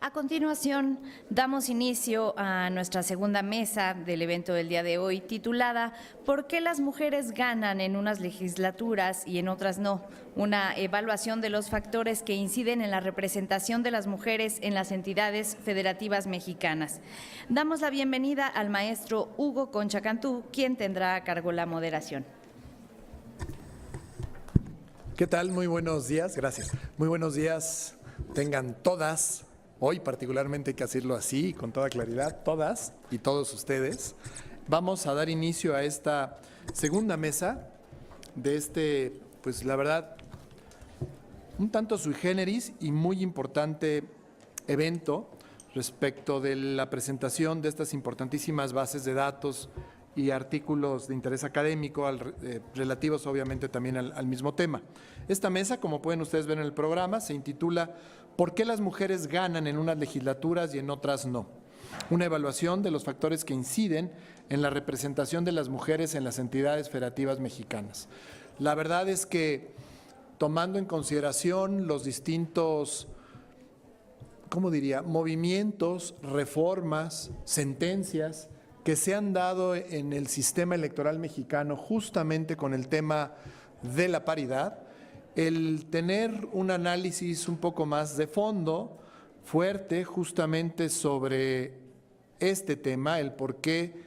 A continuación, damos inicio a nuestra segunda mesa del evento del día de hoy, titulada ¿Por qué las mujeres ganan en unas legislaturas y en otras no? Una evaluación de los factores que inciden en la representación de las mujeres en las entidades federativas mexicanas. Damos la bienvenida al maestro Hugo Concha Cantú, quien tendrá a cargo la moderación. ¿Qué tal? Muy buenos días, gracias. Muy buenos días, tengan todas. Hoy particularmente hay que decirlo así, con toda claridad, todas y todos ustedes. Vamos a dar inicio a esta segunda mesa de este, pues la verdad, un tanto sui generis y muy importante evento respecto de la presentación de estas importantísimas bases de datos y artículos de interés académico relativos obviamente también al mismo tema. Esta mesa, como pueden ustedes ver en el programa, se intitula ¿Por qué las mujeres ganan en unas legislaturas y en otras no? Una evaluación de los factores que inciden en la representación de las mujeres en las entidades federativas mexicanas. La verdad es que tomando en consideración los distintos, ¿cómo diría?, movimientos, reformas, sentencias que se han dado en el sistema electoral mexicano justamente con el tema de la paridad, el tener un análisis un poco más de fondo, fuerte, justamente sobre este tema, el por qué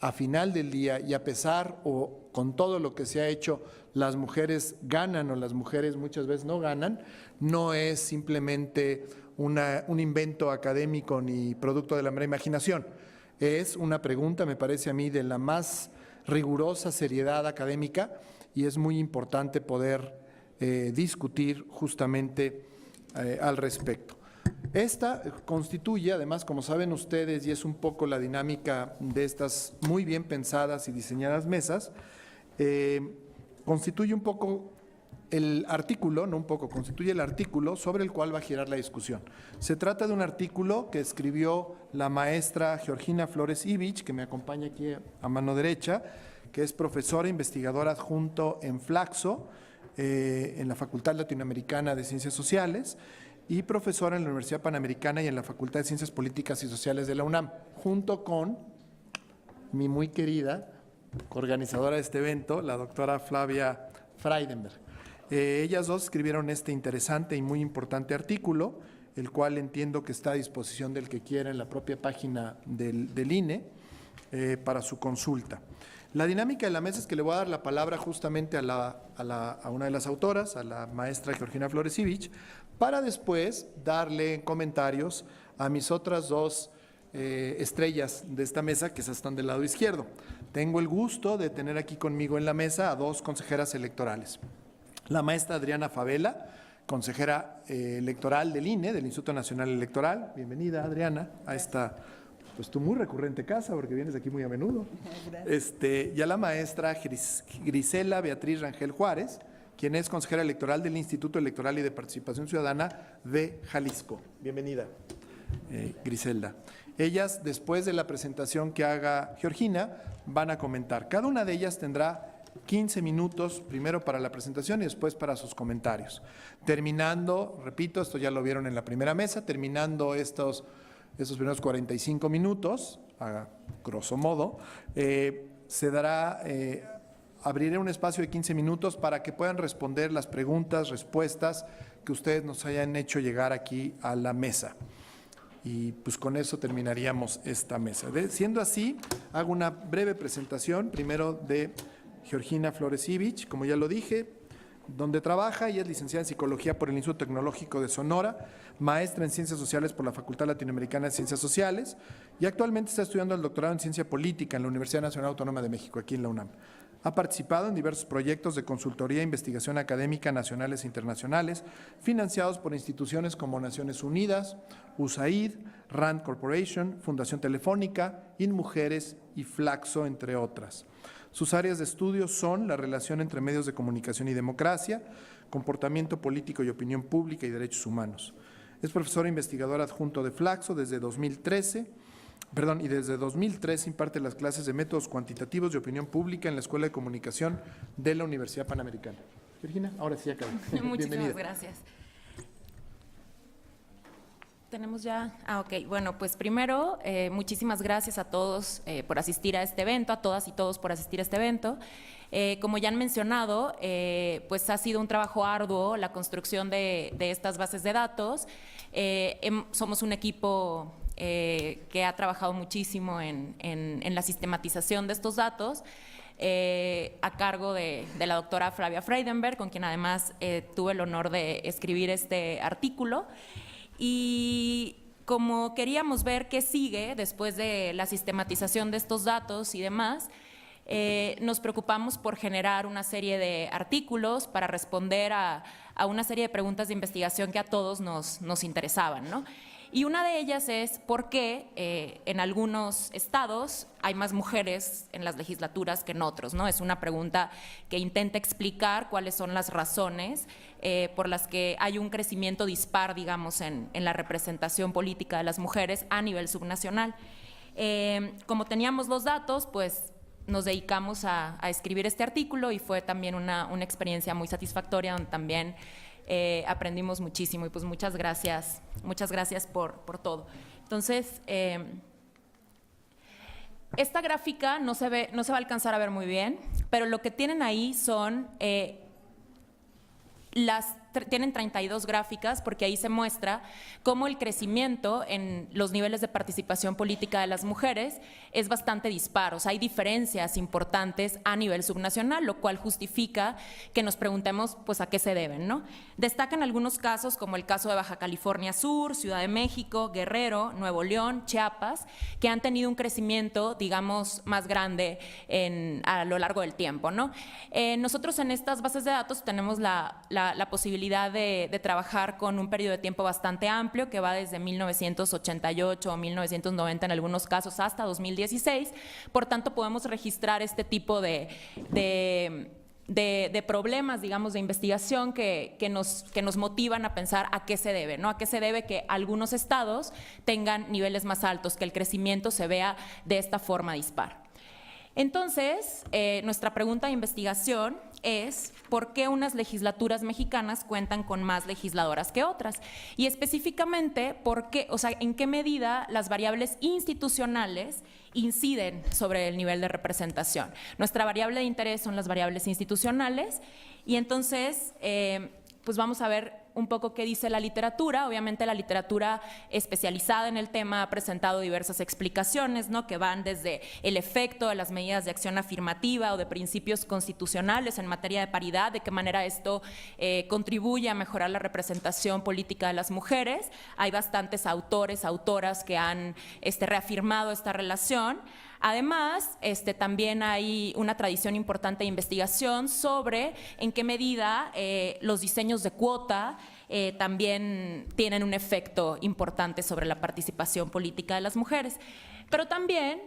a final del día y a pesar o con todo lo que se ha hecho, las mujeres ganan o las mujeres muchas veces no ganan, no es simplemente un invento académico ni producto de la mera imaginación. Es una pregunta, me parece a mí, de la más rigurosa seriedad académica y es muy importante poder discutir justamente al respecto. Esta constituye, además, como saben ustedes, y es un poco la dinámica de estas muy bien pensadas y diseñadas mesas, constituye un poco el artículo, no un poco, constituye el artículo sobre el cual va a girar la discusión. Se trata de un artículo que escribió la maestra Georgina Flores Ivich, que me acompaña aquí a mano derecha, que es profesora investigadora adjunto en Flaxo, en la Facultad Latinoamericana de Ciencias Sociales, y profesora en la Universidad Panamericana y en la Facultad de Ciencias Políticas y Sociales de la UNAM, junto con mi muy querida organizadora de este evento, la doctora Flavia Freidenberg. Ellas dos escribieron este interesante y muy importante artículo, el cual entiendo que está a disposición del que quiera en la propia página del INE para su consulta. La dinámica de la mesa es que le voy a dar la palabra justamente a una de las autoras, a la maestra Georgina Flores Ivich, para después darle comentarios a mis otras dos estrellas de esta mesa que están del lado izquierdo. Tengo el gusto de tener aquí conmigo en la mesa a dos consejeras electorales. La maestra Adriana Favela, consejera electoral del INE, del Instituto Nacional Electoral. Bienvenida, Adriana, a esta, pues tu muy recurrente casa, porque vienes aquí muy a menudo. Y a la maestra Grisela Beatriz Rangel Juárez, quien es consejera electoral del Instituto Electoral y de Participación Ciudadana de Jalisco. Bienvenida, Griselda. Ellas, después de la presentación que haga Georgina, van a comentar. Cada una de ellas tendrá 15 minutos, primero para la presentación y después para sus comentarios. Terminando, repito, esto ya lo vieron en la primera mesa, terminando estos primeros 45 minutos, a grosso modo, se dará, abriré un espacio de 15 minutos para que puedan responder las preguntas, respuestas que ustedes nos hayan hecho llegar aquí a la mesa. Y pues con eso terminaríamos esta mesa. Siendo así, hago una breve presentación, primero de Georgina Flores Ivich, como ya lo dije, donde trabaja y es licenciada en Psicología por el Instituto Tecnológico de Sonora, maestra en Ciencias Sociales por la Facultad Latinoamericana de Ciencias Sociales y actualmente está estudiando el doctorado en Ciencia Política en la Universidad Nacional Autónoma de México, aquí en la UNAM. Ha participado en diversos proyectos de consultoría e investigación académica nacionales e internacionales, financiados por instituciones como Naciones Unidas, USAID, RAND Corporation, Fundación Telefónica, InMujeres y Flaxo, entre otras. Sus áreas de estudio son la relación entre medios de comunicación y democracia, comportamiento político y opinión pública y derechos humanos. Es profesora investigadora adjunto de Flaxo desde 2013, y desde 2003 imparte las clases de métodos cuantitativos de opinión pública en la Escuela de Comunicación de la Universidad Panamericana. Virginia, ahora sí acabé. Muchísimas gracias. Tenemos ya. Ok. Bueno, pues primero, muchísimas gracias a todos por asistir a este evento, a todas y todos por asistir a este evento. Como ya han mencionado, pues ha sido un trabajo arduo la construcción de estas bases de datos. Somos un equipo que ha trabajado muchísimo en la sistematización de estos datos. A cargo de la doctora Flavia Freidenberg, con quien además tuve el honor de escribir este artículo. Y como queríamos ver qué sigue después de la sistematización de estos datos y demás, nos preocupamos por generar una serie de artículos para responder a una serie de preguntas de investigación que a todos nos interesaban, ¿no? Y una de ellas es por qué en algunos estados hay más mujeres en las legislaturas que en otros, ¿no? Es una pregunta que intenta explicar cuáles son las razones por las que hay un crecimiento dispar, digamos, en la representación política de las mujeres a nivel subnacional. Como teníamos los datos, pues nos dedicamos a escribir este artículo y fue también una experiencia muy satisfactoria donde también aprendimos muchísimo y pues muchas gracias por todo. Entonces, esta gráfica no se va a alcanzar a ver muy bien, pero lo que tienen ahí son tienen 32 gráficas porque ahí se muestra cómo el crecimiento en los niveles de participación política de las mujeres es bastante dispar. O sea, hay diferencias importantes a nivel subnacional, lo cual justifica que nos preguntemos pues a qué se deben, ¿no? Destacan algunos casos como el caso de Baja California Sur, Ciudad de México, Guerrero, Nuevo León, Chiapas, que han tenido un crecimiento, digamos, más grande a lo largo del tiempo, ¿no? Nosotros en estas bases de datos tenemos la posibilidad de trabajar con un periodo de tiempo bastante amplio que va desde 1988 o 1990 en algunos casos hasta 2016. Por tanto, podemos registrar este tipo de problemas, digamos, de investigación que nos motivan a pensar a qué se debe, ¿no? A qué se debe que algunos estados tengan niveles más altos, que el crecimiento se vea de esta forma dispar. Entonces, nuestra pregunta de investigación es ¿por qué unas legislaturas mexicanas cuentan con más legisladoras que otras? Y específicamente, ¿por qué, o sea, en qué medida las variables institucionales inciden sobre el nivel de representación? Nuestra variable de interés son las variables institucionales y entonces, pues vamos a ver un poco qué dice la literatura. Obviamente la literatura especializada en el tema ha presentado diversas explicaciones, ¿no? Que van desde el efecto de las medidas de acción afirmativa o de principios constitucionales en materia de paridad, de qué manera esto contribuye a mejorar la representación política de las mujeres. Hay bastantes autores, autoras que han reafirmado esta relación. Además, también hay una tradición importante de investigación sobre en qué medida los diseños de cuota también tienen un efecto importante sobre la participación política de las mujeres. Pero también,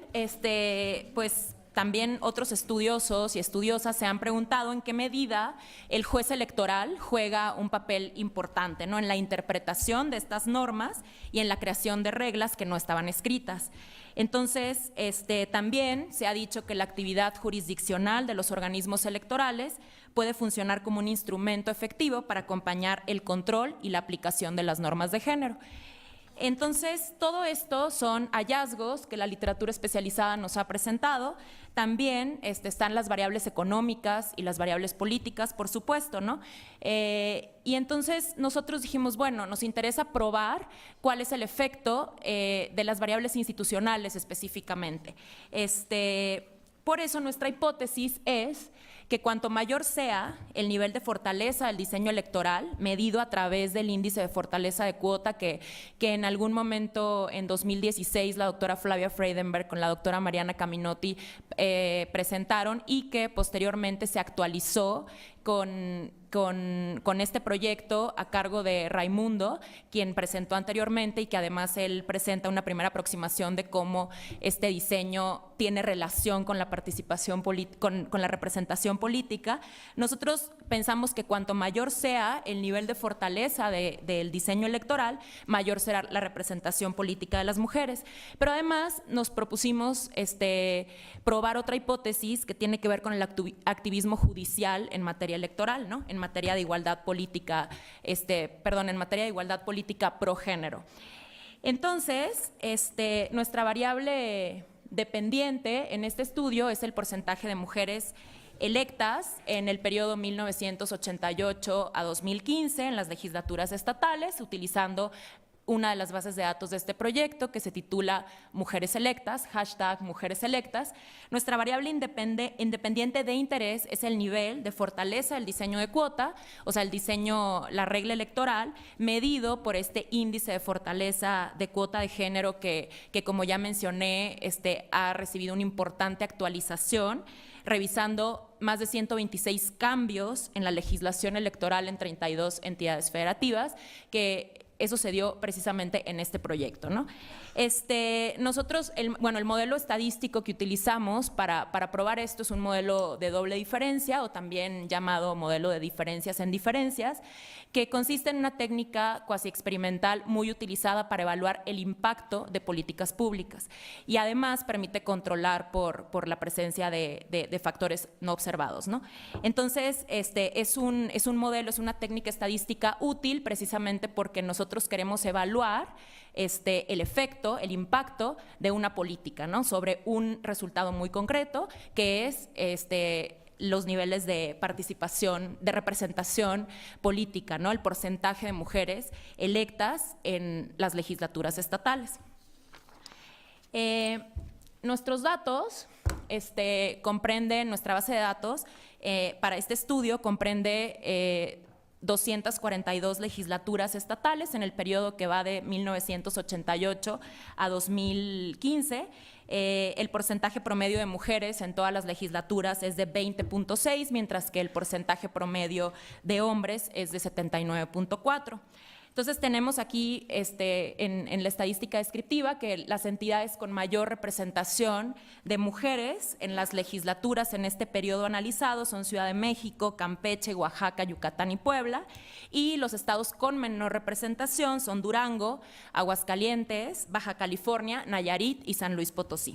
pues, también otros estudiosos y estudiosas se han preguntado en qué medida el juez electoral juega un papel importante, ¿no? En la interpretación de estas normas y en la creación de reglas que no estaban escritas. Entonces, también se ha dicho que la actividad jurisdiccional de los organismos electorales puede funcionar como un instrumento efectivo para acompañar el control y la aplicación de las normas de género. Entonces, todo esto son hallazgos que la literatura especializada nos ha presentado. También están las variables económicas y las variables políticas, por supuesto, ¿no? Y entonces nosotros dijimos, bueno, nos interesa probar cuál es el efecto de las variables institucionales específicamente. Por eso nuestra hipótesis es que cuanto mayor sea el nivel de fortaleza del diseño electoral, medido a través del índice de fortaleza de cuota que en algún momento en 2016 la doctora Flavia Freidenberg con la doctora Mariana Caminotti presentaron y que posteriormente se actualizó con este proyecto a cargo de Raimundo, quien presentó anteriormente y que además él presenta una primera aproximación de cómo este diseño tiene relación con la participación con la representación política. Nosotros pensamos que cuanto mayor sea el nivel de fortaleza del diseño electoral, mayor será la representación política de las mujeres. Pero además nos propusimos probar otra hipótesis que tiene que ver con el activismo judicial en materia electoral, ¿no? En materia de igualdad política, en materia de igualdad política pro género. Entonces, nuestra variable dependiente en este estudio es el porcentaje de mujeres electas en el periodo 1988 a 2015 en las legislaturas estatales, utilizando una de las bases de datos de este proyecto que se titula Mujeres Electas, hashtag Mujeres Electas. Nuestra variable independiente de interés es el nivel de fortaleza del diseño de cuota, o sea, el diseño, la regla electoral, medido por este índice de fortaleza de cuota de género que como ya mencioné, ha recibido una importante actualización, revisando más de 126 cambios en la legislación electoral en 32 entidades federativas, que eso se dio precisamente en este proyecto, ¿no? Nosotros, el modelo estadístico que utilizamos para probar esto es un modelo de doble diferencia, o también llamado modelo de diferencias en diferencias, que consiste en una técnica cuasi experimental muy utilizada para evaluar el impacto de políticas públicas, y además permite controlar por la presencia de factores no observados, ¿no? Entonces, es un modelo, es una técnica estadística útil precisamente porque nosotros queremos evaluar el efecto, el impacto de una política, ¿no?, sobre un resultado muy concreto, que es los niveles de participación, de representación política, ¿no?, el porcentaje de mujeres electas en las legislaturas estatales. Nuestros datos comprenden, nuestra base de datos para este estudio comprende 242 legislaturas estatales en el periodo que va de 1988 a 2015. El porcentaje promedio de mujeres en todas las legislaturas es de 20.6, mientras que el porcentaje promedio de hombres es de 79.4. Entonces tenemos aquí en la estadística descriptiva que las entidades con mayor representación de mujeres en las legislaturas en este periodo analizado son Ciudad de México, Campeche, Oaxaca, Yucatán y Puebla, y los estados con menor representación son Durango, Aguascalientes, Baja California, Nayarit y San Luis Potosí.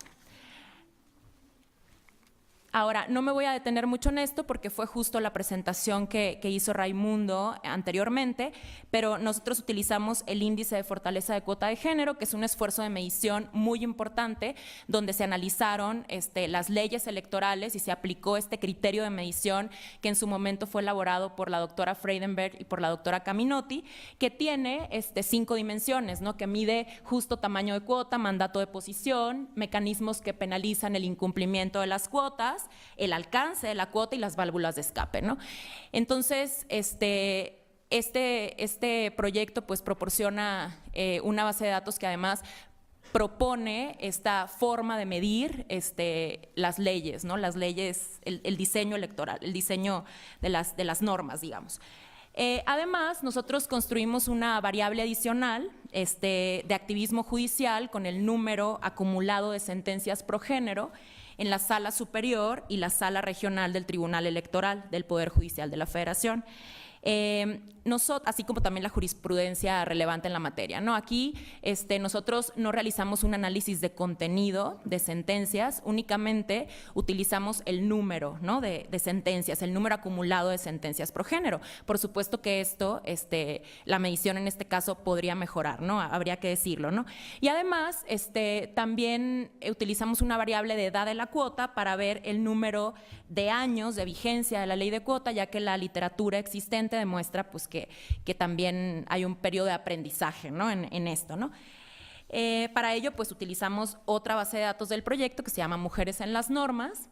Ahora, no me voy a detener mucho en esto porque fue justo la presentación que hizo Raimundo anteriormente, pero nosotros utilizamos el índice de fortaleza de cuota de género, que es un esfuerzo de medición muy importante, donde se analizaron las leyes electorales y se aplicó este criterio de medición que en su momento fue elaborado por la doctora Freidenberg y por la doctora Caminotti, que tiene 5 dimensiones, ¿no?, que mide justo tamaño de cuota, mandato de posición, mecanismos que penalizan el incumplimiento de las cuotas, el alcance de la cuota y las válvulas de escape, ¿no? Entonces, este proyecto pues proporciona una base de datos que además propone esta forma de medir las leyes, ¿no?, las leyes, el diseño electoral, el diseño de las normas, digamos. Además, nosotros construimos una variable adicional de activismo judicial con el número acumulado de sentencias pro género en la Sala Superior y la Sala Regional del Tribunal Electoral del Poder Judicial de la Federación. Así como también la jurisprudencia relevante en la materia, ¿no? Aquí nosotros no realizamos un análisis de contenido de sentencias, únicamente utilizamos el número, ¿no?, de sentencias, el número acumulado de sentencias pro género. Por supuesto que esto, la medición en este caso podría mejorar, ¿no?, habría que decirlo, ¿no? Y además, también utilizamos una variable de edad de la cuota para ver el número de años de vigencia de la ley de cuota, ya que la literatura existente demuestra pues que también hay un periodo de aprendizaje, ¿no?, en esto, ¿no? Para ello pues utilizamos otra base de datos del proyecto que se llama Mujeres en las Normas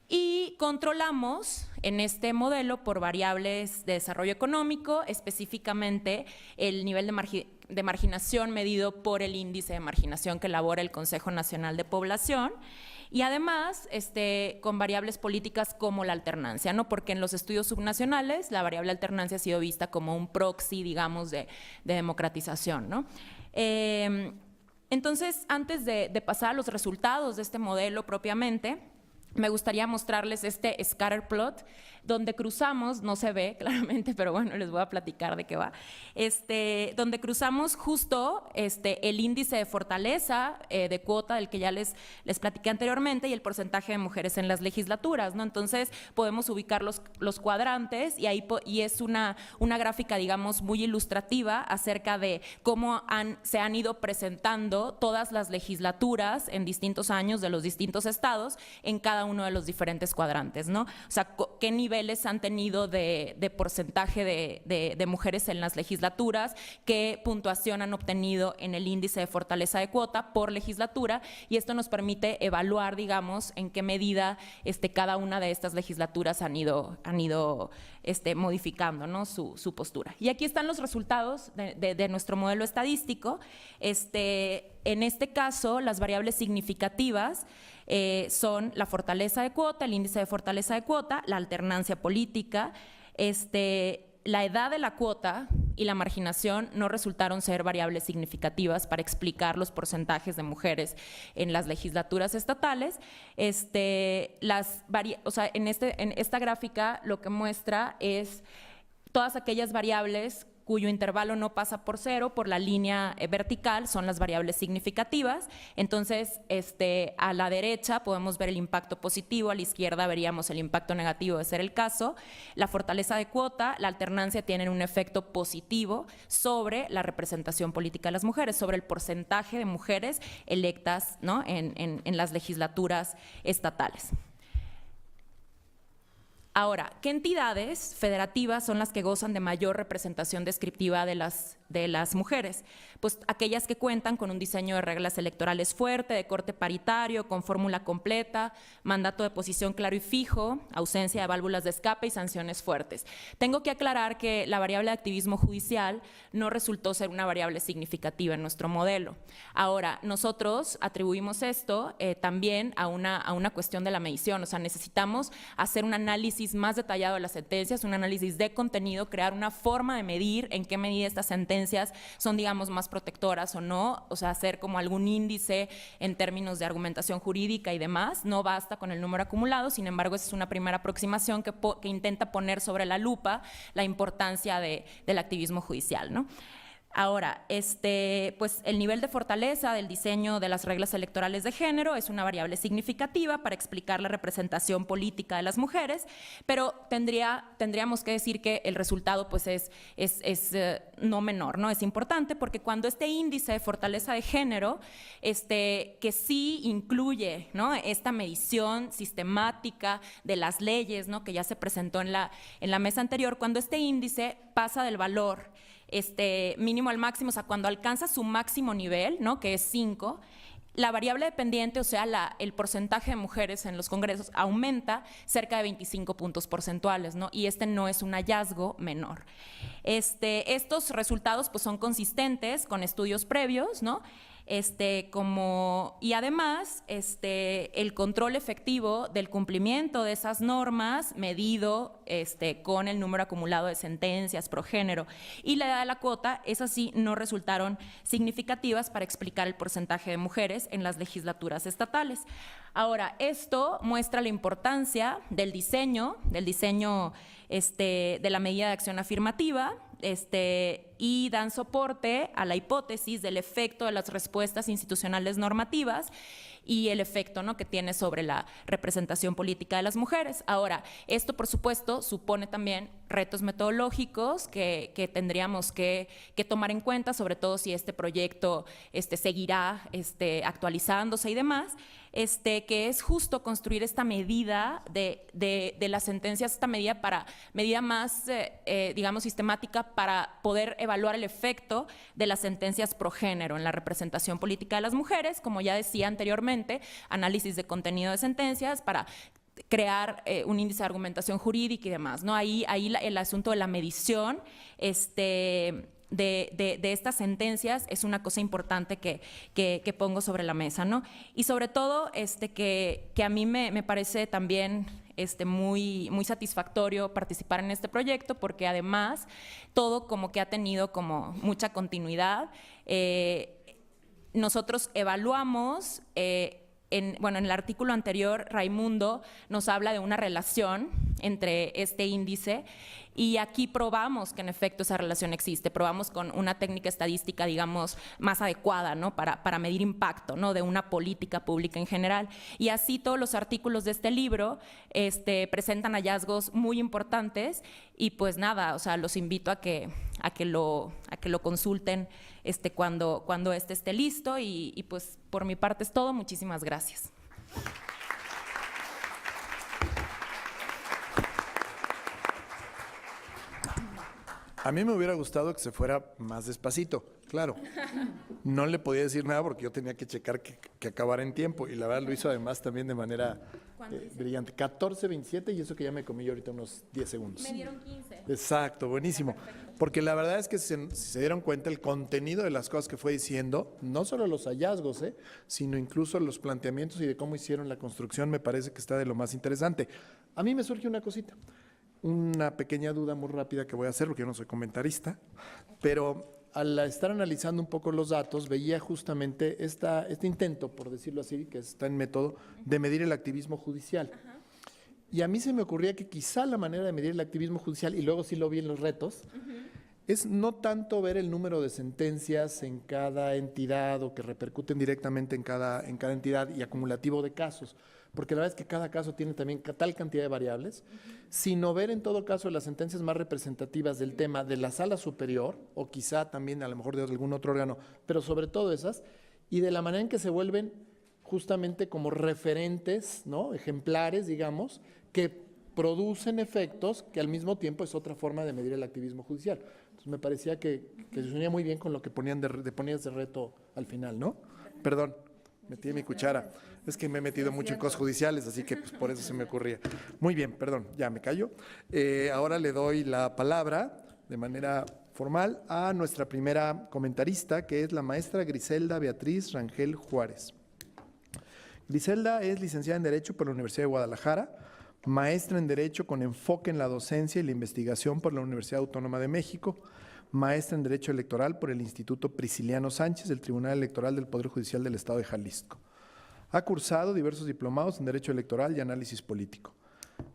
y controlamos en este modelo por variables de desarrollo económico, específicamente el nivel de marginación medido por el índice de marginación que elabora el Consejo Nacional de Población, y además con variables políticas como la alternancia, ¿no?, porque en los estudios subnacionales la variable alternancia ha sido vista como un proxy, digamos, de democratización, ¿no? Entonces, antes de pasar a los resultados de este modelo propiamente, me gustaría mostrarles este scatter plot, donde cruzamos, no se ve claramente, pero bueno, les voy a platicar de qué va, donde cruzamos justo el índice de fortaleza de cuota del que ya les platiqué anteriormente y el porcentaje de mujeres en las legislaturas, ¿no? Entonces podemos ubicar los cuadrantes y es una gráfica, digamos, muy ilustrativa acerca de cómo se han ido presentando todas las legislaturas en distintos años de los distintos estados en cada uno de los diferentes cuadrantes, ¿no? O sea, qué niveles han tenido de porcentaje de mujeres en las legislaturas, qué puntuación han obtenido en el índice de fortaleza de cuota por legislatura, y esto nos permite evaluar, digamos, en qué medida cada una de estas legislaturas han ido modificando, ¿no?, su postura. Y aquí están los resultados de nuestro modelo estadístico. En este caso, las variables significativas son la fortaleza de cuota, el índice de fortaleza de cuota, la alternancia política, la edad de la cuota y la marginación no resultaron ser variables significativas para explicar los porcentajes de mujeres en las legislaturas estatales. En esta gráfica lo que muestra es todas aquellas variables cuyo intervalo no pasa por cero, por la línea vertical, son las variables significativas. Entonces, a la derecha podemos ver el impacto positivo, a la izquierda veríamos el impacto negativo de ser el caso. La fortaleza de cuota, la alternancia tienen un efecto positivo sobre la representación política de las mujeres, sobre el porcentaje de mujeres electas, ¿no?, en las legislaturas estatales. Ahora, ¿qué entidades federativas son las que gozan de mayor representación descriptiva de las mujeres? Pues aquellas que cuentan con un diseño de reglas electorales fuerte, de corte paritario, con fórmula completa, mandato de posición claro y fijo, ausencia de válvulas de escape y sanciones fuertes. Tengo que aclarar que la variable de activismo judicial no resultó ser una variable significativa en nuestro modelo. Ahora, nosotros atribuimos esto también a una cuestión de la medición, o sea, necesitamos hacer un análisis más detallado de las sentencias, un análisis de contenido, crear una forma de medir en qué medida estas sentencias son, digamos, más protectoras o no, o sea, hacer como algún índice en términos de argumentación jurídica y demás. No basta con el número acumulado, sin embargo, esa es una primera aproximación que intenta poner sobre la lupa la importancia del activismo judicial, ¿no? Ahora, pues el nivel de fortaleza del diseño de las reglas electorales de género es una variable significativa para explicar la representación política de las mujeres, pero tendríamos que decir que el resultado pues es no menor, ¿no? Es importante porque cuando este índice de fortaleza de género, que sí incluye, ¿no?, esta medición sistemática de las leyes, ¿no?, que ya se presentó en la mesa anterior, cuando este índice pasa del valor mínimo al máximo, o sea, cuando alcanza su máximo nivel, ¿no?, que es 5, la variable dependiente, o sea, el porcentaje de mujeres en los congresos aumenta cerca de 25 puntos porcentuales, ¿no? Y no es un hallazgo menor. Estos resultados pues son consistentes con estudios previos, ¿no? Y además el control efectivo del cumplimiento de esas normas medido con el número acumulado de sentencias pro género y la edad de la cuota, esas sí no resultaron significativas para explicar el porcentaje de mujeres en las legislaturas estatales. Ahora, esto muestra la importancia del diseño de la medida de acción afirmativa, y dan soporte a la hipótesis del efecto de las respuestas institucionales normativas y el efecto, ¿no?, que tiene sobre la representación política de las mujeres. Ahora, esto por supuesto supone también retos metodológicos que tendríamos que tomar en cuenta, sobre todo si este proyecto seguirá actualizándose y demás, que es justo construir esta medida de las sentencias, esta medida más, digamos, sistemática para poder evaluar el efecto de las sentencias pro género en la representación política de las mujeres, como ya decía anteriormente, análisis de contenido de sentencias para crear un índice de argumentación jurídica y demás, ¿no? Ahí el asunto de la medición de estas sentencias es una cosa importante que pongo sobre la mesa, ¿no? Y sobre todo que a mí me parece también muy, muy satisfactorio participar en este proyecto, porque además todo como que ha tenido como mucha continuidad. Nosotros evaluamos en el artículo anterior, Raimundo nos habla de una relación entre este índice y aquí probamos que en efecto esa relación existe, probamos con una técnica estadística, digamos, más adecuada, ¿no? para medir impacto, ¿no? de una política pública en general. Y así todos los artículos de este libro presentan hallazgos muy importantes y pues nada, o sea, los invito a que lo consulten cuando esté listo y pues por mi parte es todo. Muchísimas gracias. A mí me hubiera gustado que se fuera más despacito, claro. No le podía decir nada porque yo tenía que checar que acabara en tiempo y la verdad lo hizo además también de manera brillante. 14:27 y eso que ya me comí yo ahorita unos 10 segundos. Me dieron 15. Exacto, buenísimo. Porque la verdad es que si se dieron cuenta el contenido de las cosas que fue diciendo, no solo los hallazgos, sino incluso los planteamientos y de cómo hicieron la construcción, me parece que está de lo más interesante. A mí me surge una cosita. Una pequeña duda muy rápida que voy a hacer, porque yo no soy comentarista, pero al estar analizando un poco los datos, veía justamente este intento, por decirlo así, que está en método, de medir el activismo judicial. Ajá. Y a mí se me ocurría que quizá la manera de medir el activismo judicial, y luego sí lo vi en los retos, es no tanto ver el número de sentencias en cada entidad o que repercuten directamente en cada entidad y acumulativo de casos, porque la verdad es que cada caso tiene también tal cantidad de variables, sino ver en todo caso las sentencias más representativas del tema de la sala superior, o quizá también a lo mejor de algún otro órgano, pero sobre todo esas, y de la manera en que se vuelven justamente como referentes, ¿no? Ejemplares, digamos, que producen efectos que al mismo tiempo es otra forma de medir el activismo judicial. Entonces me parecía que se unía muy bien con lo que ponías de reto al final, ¿no? Perdón. Metí mi cuchara. Es que me he metido mucho en cosas judiciales, así que pues, por eso se me ocurría. Muy bien, perdón, ya me callo. Ahora le doy la palabra de manera formal a nuestra primera comentarista, que es la maestra Griselda Beatriz Rangel Juárez. Griselda es licenciada en Derecho por la Universidad de Guadalajara, maestra en Derecho con enfoque en la docencia y la investigación por la Universidad Autónoma de México, maestra en Derecho Electoral por el Instituto Prisciliano Sánchez del Tribunal Electoral del Poder Judicial del Estado de Jalisco. Ha cursado diversos diplomados en Derecho Electoral y Análisis Político.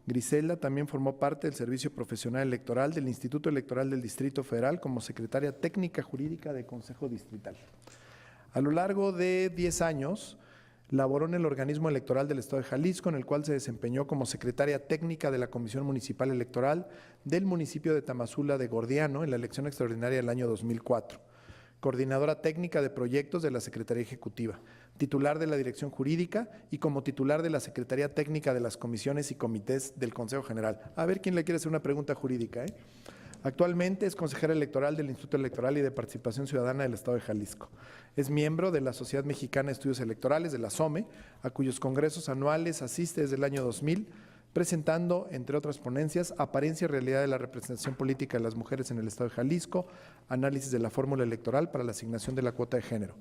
Griselda también formó parte del Servicio Profesional Electoral del Instituto Electoral del Distrito Federal como secretaria técnica jurídica de Consejo Distrital. A lo largo de 10 años, laboró en el organismo electoral del Estado de Jalisco, en el cual se desempeñó como secretaria técnica de la Comisión Municipal Electoral del municipio de Tamazula de Gordiano en la elección extraordinaria del año 2004, coordinadora técnica de proyectos de la Secretaría Ejecutiva, titular de la Dirección Jurídica y como titular de la Secretaría Técnica de las comisiones y comités del Consejo General. A ver quién le quiere hacer una pregunta jurídica, Actualmente es consejera electoral del Instituto Electoral y de Participación Ciudadana del Estado de Jalisco. Es miembro de la Sociedad Mexicana de Estudios Electorales, de la SOME, a cuyos congresos anuales asiste desde el año 2000, presentando, entre otras ponencias, Apariencia y Realidad de la Representación Política de las Mujeres en el Estado de Jalisco, Análisis de la Fórmula Electoral para la asignación de la cuota de género,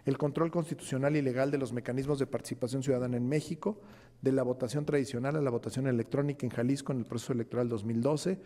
el control constitucional y legal de los mecanismos de participación ciudadana en México, de la votación tradicional a la votación electrónica en Jalisco en el proceso electoral 2012,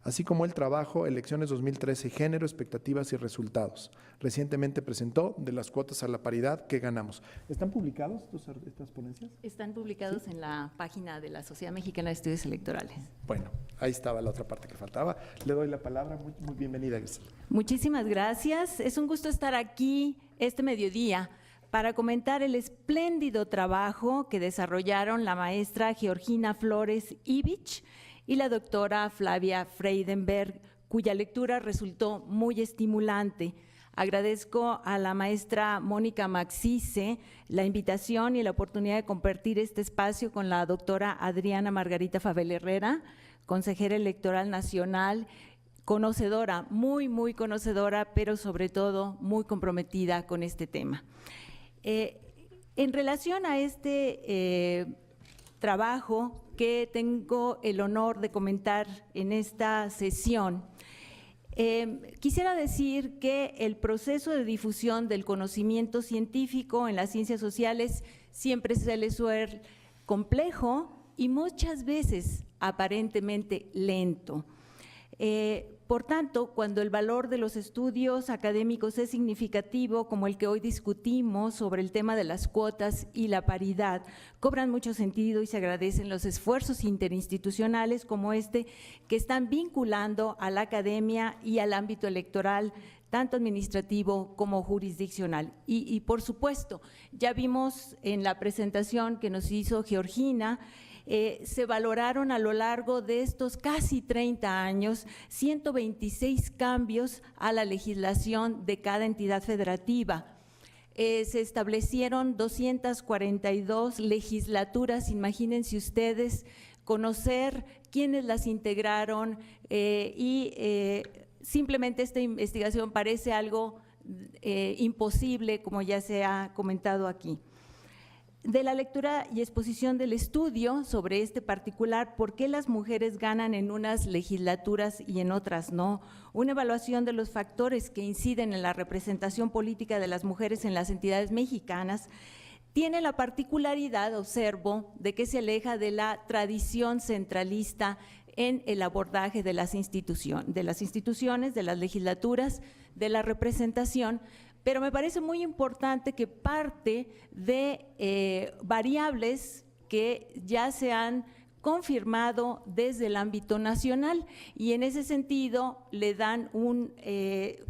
así como el trabajo Elecciones 2013, Género, Expectativas y Resultados. Recientemente presentó De las cuotas a la paridad, ¿qué ganamos? ¿Están publicados estas ponencias? Están publicados en la página de la Sociedad Mexicana de Estudios Electorales. Bueno, ahí estaba la otra parte que faltaba. Le doy la palabra. Muy bienvenida, Griselda. Muchísimas gracias. Es un gusto estar aquí este mediodía para comentar el espléndido trabajo que desarrollaron la maestra Georgina Flores Ivich y la doctora Flavia Freidenberg, cuya lectura resultó muy estimulante. Agradezco a la maestra Mónica Maxice la invitación y la oportunidad de compartir este espacio con la doctora Adriana Margarita Fabel Herrera, consejera electoral nacional, conocedora, muy conocedora, pero sobre todo muy comprometida con este tema. En relación a este trabajo que tengo el honor de comentar en esta sesión, quisiera decir que el proceso de difusión del conocimiento científico en las ciencias sociales siempre suele ser complejo y muchas veces aparentemente lento. Por tanto, cuando el valor de los estudios académicos es significativo, como el que hoy discutimos sobre el tema de las cuotas y la paridad, cobran mucho sentido y se agradecen los esfuerzos interinstitucionales como este, que están vinculando a la academia y al ámbito electoral, tanto administrativo como jurisdiccional. Y por supuesto, ya vimos en la presentación que nos hizo Georgina, se valoraron a lo largo de estos casi 30 años 126 cambios a la legislación de cada entidad federativa. Se establecieron 242 legislaturas, imagínense ustedes, conocer quiénes las integraron simplemente esta investigación parece algo imposible, como ya se ha comentado aquí. De la lectura y exposición del estudio sobre este particular, ¿por qué las mujeres ganan en unas legislaturas y en otras no? Una evaluación de los factores que inciden en la representación política de las mujeres en las entidades mexicanas tiene la particularidad, observo, de que se aleja de la tradición centralista en el abordaje de las instituciones, de las legislaturas, de la representación, pero me parece muy importante que parte de variables que ya se han confirmado desde el ámbito nacional y en ese sentido le dan un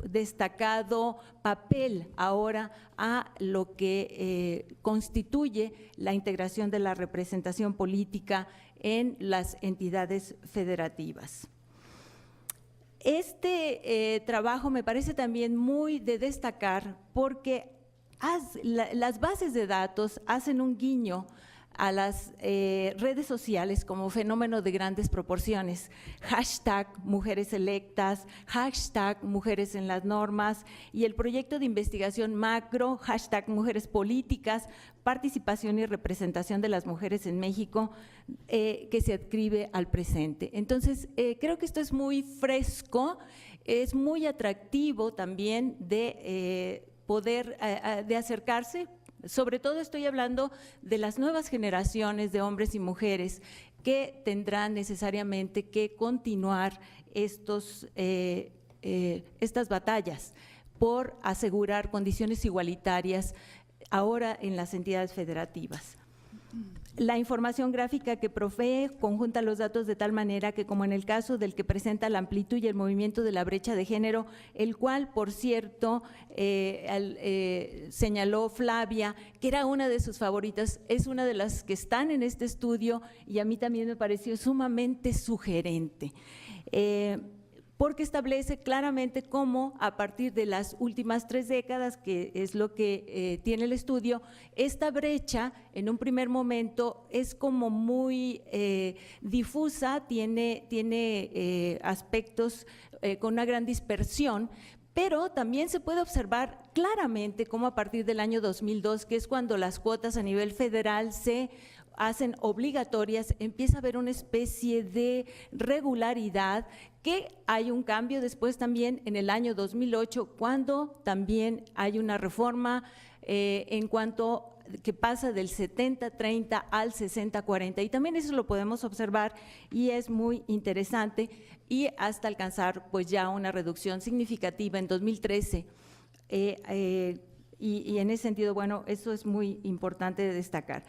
destacado papel ahora a lo que constituye la integración de la representación política en las entidades federativas. Este trabajo me parece también muy de destacar porque las bases de datos hacen un guiño a las redes sociales como fenómeno de grandes proporciones. Hashtag mujeres electas, hashtag mujeres en las normas y el proyecto de investigación macro, hashtag mujeres políticas, participación y representación de las mujeres en México, que se adscribe al presente. Entonces, creo que esto es muy fresco, es muy atractivo también de poder, de acercarse. Sobre todo estoy hablando de las nuevas generaciones de hombres y mujeres que tendrán necesariamente que continuar estas batallas por asegurar condiciones igualitarias ahora en las entidades federativas. La información gráfica que provee conjunta los datos de tal manera que, como en el caso del que presenta la amplitud y el movimiento de la brecha de género, el cual, por cierto, señaló Flavia, que era una de sus favoritas, es una de las que están en este estudio y a mí también me pareció sumamente sugerente. Porque establece claramente cómo a partir de las últimas 3 décadas, que es lo que tiene el estudio, esta brecha en un primer momento es como muy difusa, tiene aspectos con una gran dispersión, pero también se puede observar claramente cómo a partir del año 2002, que es cuando las cuotas a nivel federal se hacen obligatorias, empieza a haber una especie de regularidad, que hay un cambio después también en el año 2008, cuando también hay una reforma en cuanto que pasa del 70-30 al 60-40, y también eso lo podemos observar y es muy interesante, y hasta alcanzar pues ya una reducción significativa en 2013, y en ese sentido, bueno, eso es muy importante de destacar.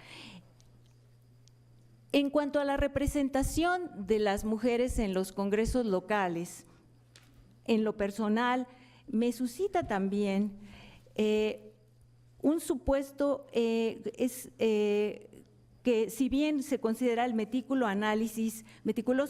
En cuanto a la representación de las mujeres en los congresos locales, en lo personal, me suscita también un supuesto que si bien se considera el meticuloso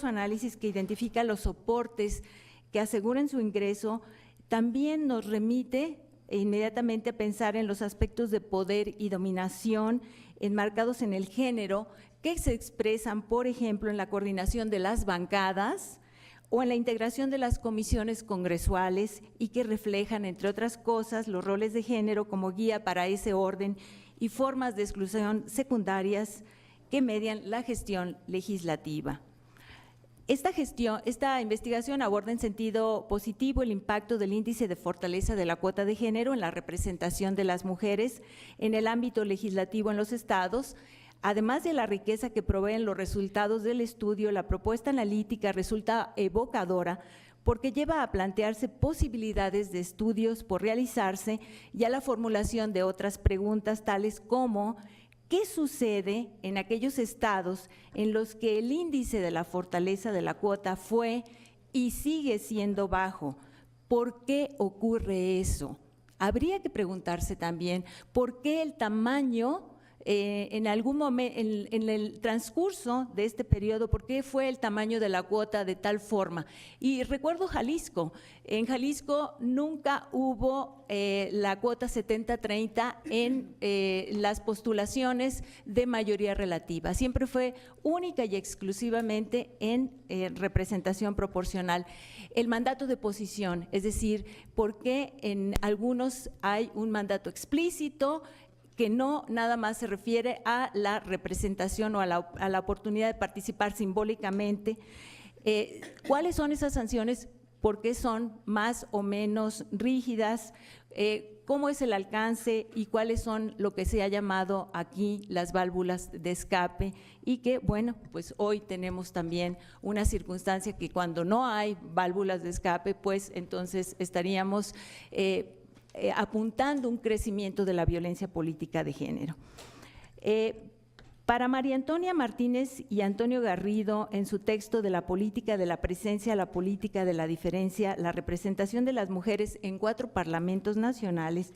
análisis que identifica los soportes que aseguran su ingreso, también nos remite inmediatamente a pensar en los aspectos de poder y dominación enmarcados en el género, que se expresan, por ejemplo, en la coordinación de las bancadas o en la integración de las comisiones congresuales y que reflejan, entre otras cosas, los roles de género como guía para ese orden y formas de exclusión secundarias que median la gestión legislativa. Esta investigación aborda en sentido positivo el impacto del índice de fortaleza de la cuota de género en la representación de las mujeres en el ámbito legislativo en los estados. Además de la riqueza que proveen los resultados del estudio, la propuesta analítica resulta evocadora porque lleva a plantearse posibilidades de estudios por realizarse y a la formulación de otras preguntas tales como ¿qué sucede en aquellos estados en los que el índice de la fortaleza de la cuota fue y sigue siendo bajo? ¿Por qué ocurre eso? Habría que preguntarse también por qué el tamaño en algún momento, en el transcurso de este periodo, ¿por qué fue el tamaño de la cuota de tal forma? Y recuerdo Jalisco. En Jalisco nunca hubo la cuota 70-30 en las postulaciones de mayoría relativa. Siempre fue única y exclusivamente en representación proporcional. El mandato de posición, es decir, ¿por qué en algunos hay un mandato explícito que no nada más se refiere a la representación o a la oportunidad de participar simbólicamente? ¿Cuáles son esas sanciones? ¿Por qué son más o menos rígidas? ¿Cómo es el alcance y cuáles son lo que se ha llamado aquí las válvulas de escape? Y que, bueno, pues hoy tenemos también una circunstancia que cuando no hay válvulas de escape, pues entonces estaríamos apuntando un crecimiento de la violencia política de género. Para María Antonia Martínez y Antonio Garrido, en su texto de la política de la presencia, la política de la diferencia, la representación de las mujeres en 4 parlamentos nacionales,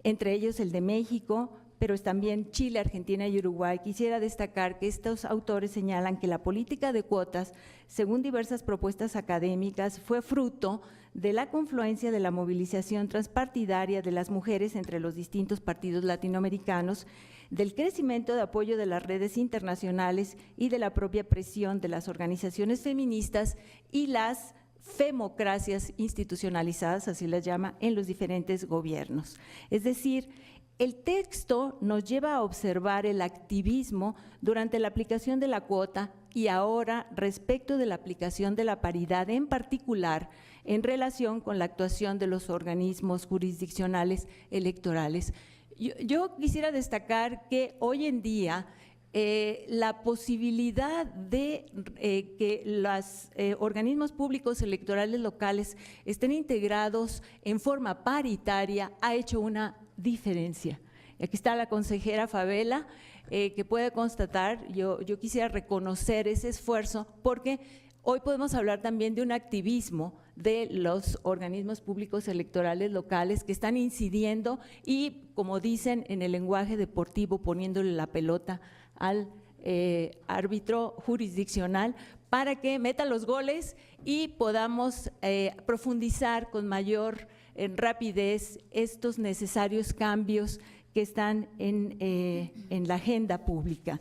entre ellos el de México, pero también Chile, Argentina y Uruguay, quisiera destacar que estos autores señalan que la política de cuotas, según diversas propuestas académicas, fue fruto de la confluencia de la movilización transpartidaria de las mujeres entre los distintos partidos latinoamericanos, del crecimiento de apoyo de las redes internacionales y de la propia presión de las organizaciones feministas y las femocracias institucionalizadas, así las llama, en los diferentes gobiernos. Es decir, el texto nos lleva a observar el activismo durante la aplicación de la cuota y ahora respecto de la aplicación de la paridad, en particular en relación con la actuación de los organismos jurisdiccionales electorales. Yo quisiera destacar que hoy en día la posibilidad de que los organismos públicos electorales locales estén integrados en forma paritaria ha hecho una diferencia. Aquí está la consejera Favela, que puede constatar, yo quisiera reconocer ese esfuerzo, porque hoy podemos hablar también de un activismo de los organismos públicos electorales locales que están incidiendo y, como dicen en el lenguaje deportivo, poniéndole la pelota al árbitro jurisdiccional para que meta los goles y podamos profundizar con mayor rapidez estos necesarios cambios que están en la agenda pública.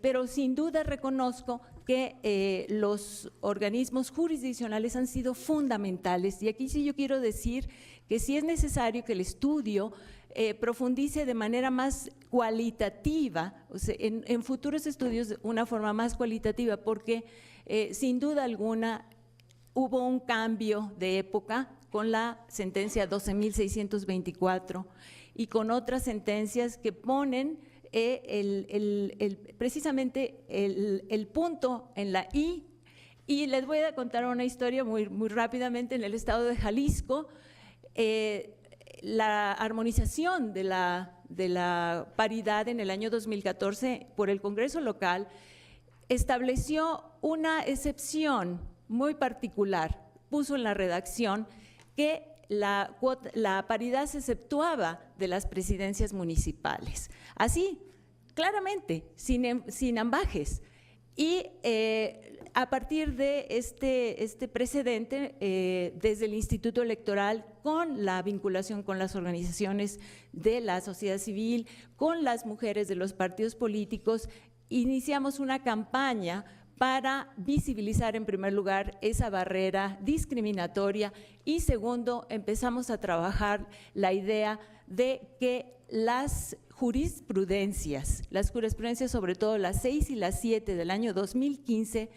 Pero sin duda reconozco que los organismos jurisdiccionales han sido fundamentales, y aquí sí yo quiero decir que sí es necesario que el estudio profundice de manera más cualitativa, o sea, en futuros estudios de una forma más cualitativa, porque sin duda alguna hubo un cambio de época con la sentencia 12.624 y con otras sentencias que ponen precisamente el punto en la I. Y les voy a contar una historia muy rápidamente. En el estado de Jalisco, la armonización de la paridad en el año 2014 por el Congreso local estableció una excepción muy particular, puso en la redacción que la paridad se exceptuaba de las presidencias municipales, así, claramente, sin ambajes. Y a partir de este precedente, desde el Instituto Electoral, con la vinculación con las organizaciones de la sociedad civil, con las mujeres de los partidos políticos, iniciamos una campaña para visibilizar en primer lugar esa barrera discriminatoria y segundo, empezamos a trabajar la idea de que las jurisprudencias sobre todo las 6 y las 7 del año 2015,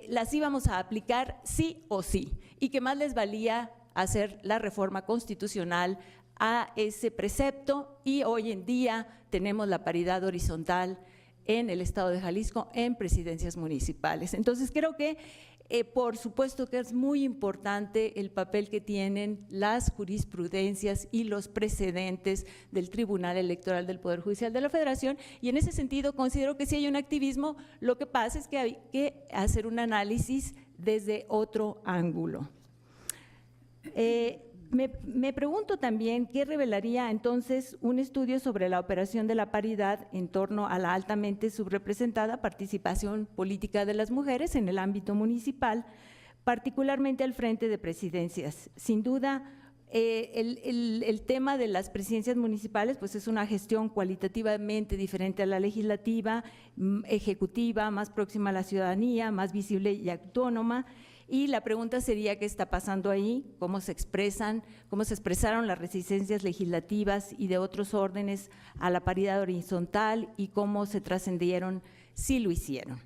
las íbamos a aplicar sí o sí, y que más les valía hacer la reforma constitucional a ese precepto, y hoy en día tenemos la paridad horizontal en el estado de Jalisco en presidencias municipales. Entonces, creo que por supuesto que es muy importante el papel que tienen las jurisprudencias y los precedentes del Tribunal Electoral del Poder Judicial de la Federación, y en ese sentido considero que si hay un activismo, lo que pasa es que hay que hacer un análisis desde otro ángulo. Me pregunto también qué revelaría entonces un estudio sobre la operación de la paridad en torno a la altamente subrepresentada participación política de las mujeres en el ámbito municipal, particularmente al frente de presidencias. Sin duda, el tema de las presidencias municipales pues es una gestión cualitativamente diferente a la legislativa, ejecutiva, más próxima a la ciudadanía, más visible y autónoma. Y la pregunta sería, ¿qué está pasando ahí? ¿Cómo se expresaron las resistencias legislativas y de otros órdenes a la paridad horizontal y cómo se trascendieron si lo hicieron?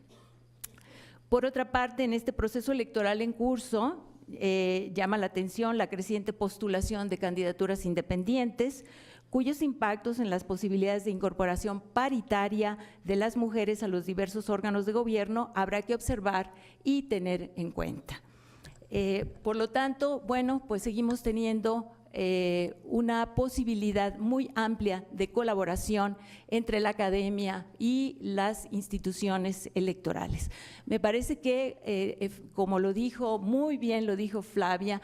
Por otra parte, en este proceso electoral en curso, llama la atención la creciente postulación de candidaturas independientes, cuyos impactos en las posibilidades de incorporación paritaria de las mujeres a los diversos órganos de gobierno habrá que observar y tener en cuenta. Por lo tanto, bueno, pues seguimos teniendo una posibilidad muy amplia de colaboración entre la academia y las instituciones electorales. Me parece que, como lo dijo, muy bien lo dijo Flavia,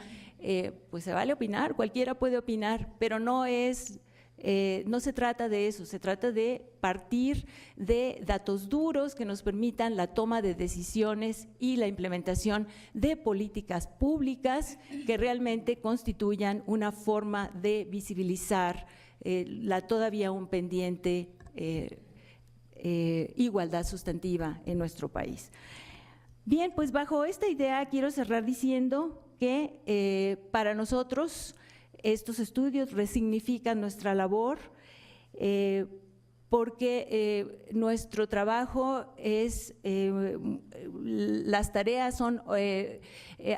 pues se vale opinar, cualquiera puede opinar, pero no se trata de eso, se trata de partir de datos duros que nos permitan la toma de decisiones y la implementación de políticas públicas que realmente constituyan una forma de visibilizar la todavía aún pendiente igualdad sustantiva en nuestro país. Bien, pues bajo esta idea quiero cerrar diciendo que para nosotros estos estudios resignifican nuestra labor porque nuestro trabajo es, las tareas son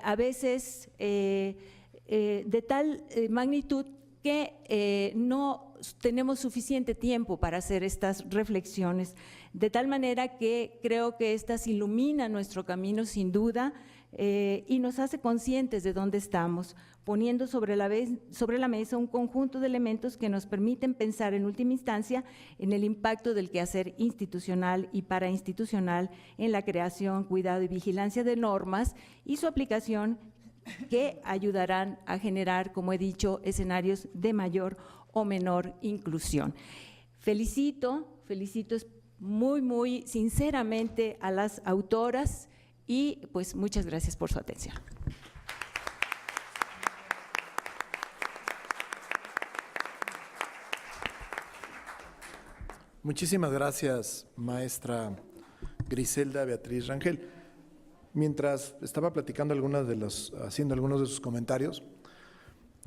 a veces de tal magnitud que no tenemos suficiente tiempo para hacer estas reflexiones, de tal manera que creo que estas iluminan nuestro camino sin duda y nos hace conscientes de dónde estamos, poniendo sobre la mesa un conjunto de elementos que nos permiten pensar en última instancia en el impacto del quehacer institucional y parainstitucional en la creación, cuidado y vigilancia de normas y su aplicación que ayudarán a generar, como he dicho, escenarios de mayor o menor inclusión. Felicito muy sinceramente a las autoras y pues muchas gracias por su atención. Muchísimas gracias, maestra Griselda Beatriz Rangel. Mientras estaba platicando haciendo algunos de sus comentarios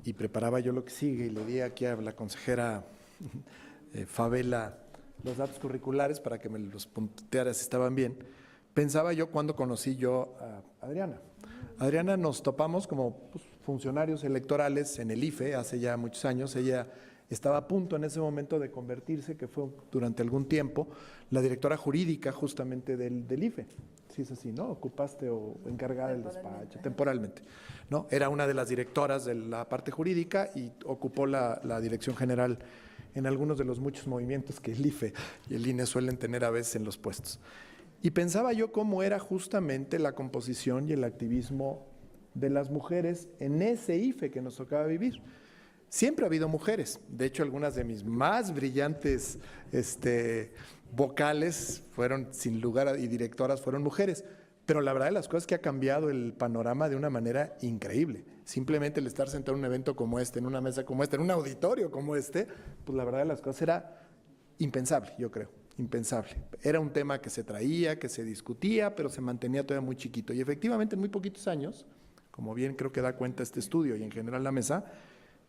y preparaba yo lo que sigue y le di aquí a la consejera Favela los datos curriculares para que me los punteara si estaban bien, pensaba yo cuando conocí yo a Adriana. Adriana nos topamos como funcionarios electorales en el IFE hace ya muchos años. Ella estaba a punto en ese momento de convertirse, que fue durante algún tiempo, la directora jurídica justamente del IFE. Sí, es así, ¿no? Ocupaste o encargada del despacho, temporalmente, ¿no? Era una de las directoras de la parte jurídica y ocupó la dirección general en algunos de los muchos movimientos que el IFE y el INE suelen tener a veces en los puestos. Y pensaba yo cómo era justamente la composición y el activismo de las mujeres en ese IFE que nos tocaba vivir. Siempre ha habido mujeres, de hecho algunas de mis más brillantes vocales fueron, sin lugar y directoras fueron mujeres, pero la verdad de las cosas es que ha cambiado el panorama de una manera increíble. Simplemente el estar sentado en un evento como este, en una mesa como esta, en un auditorio como este, pues la verdad de las cosas era impensable, yo creo, impensable. Era un tema que se traía, que se discutía, pero se mantenía todavía muy chiquito. Y efectivamente en muy poquitos años, como bien creo que da cuenta este estudio y en general la mesa,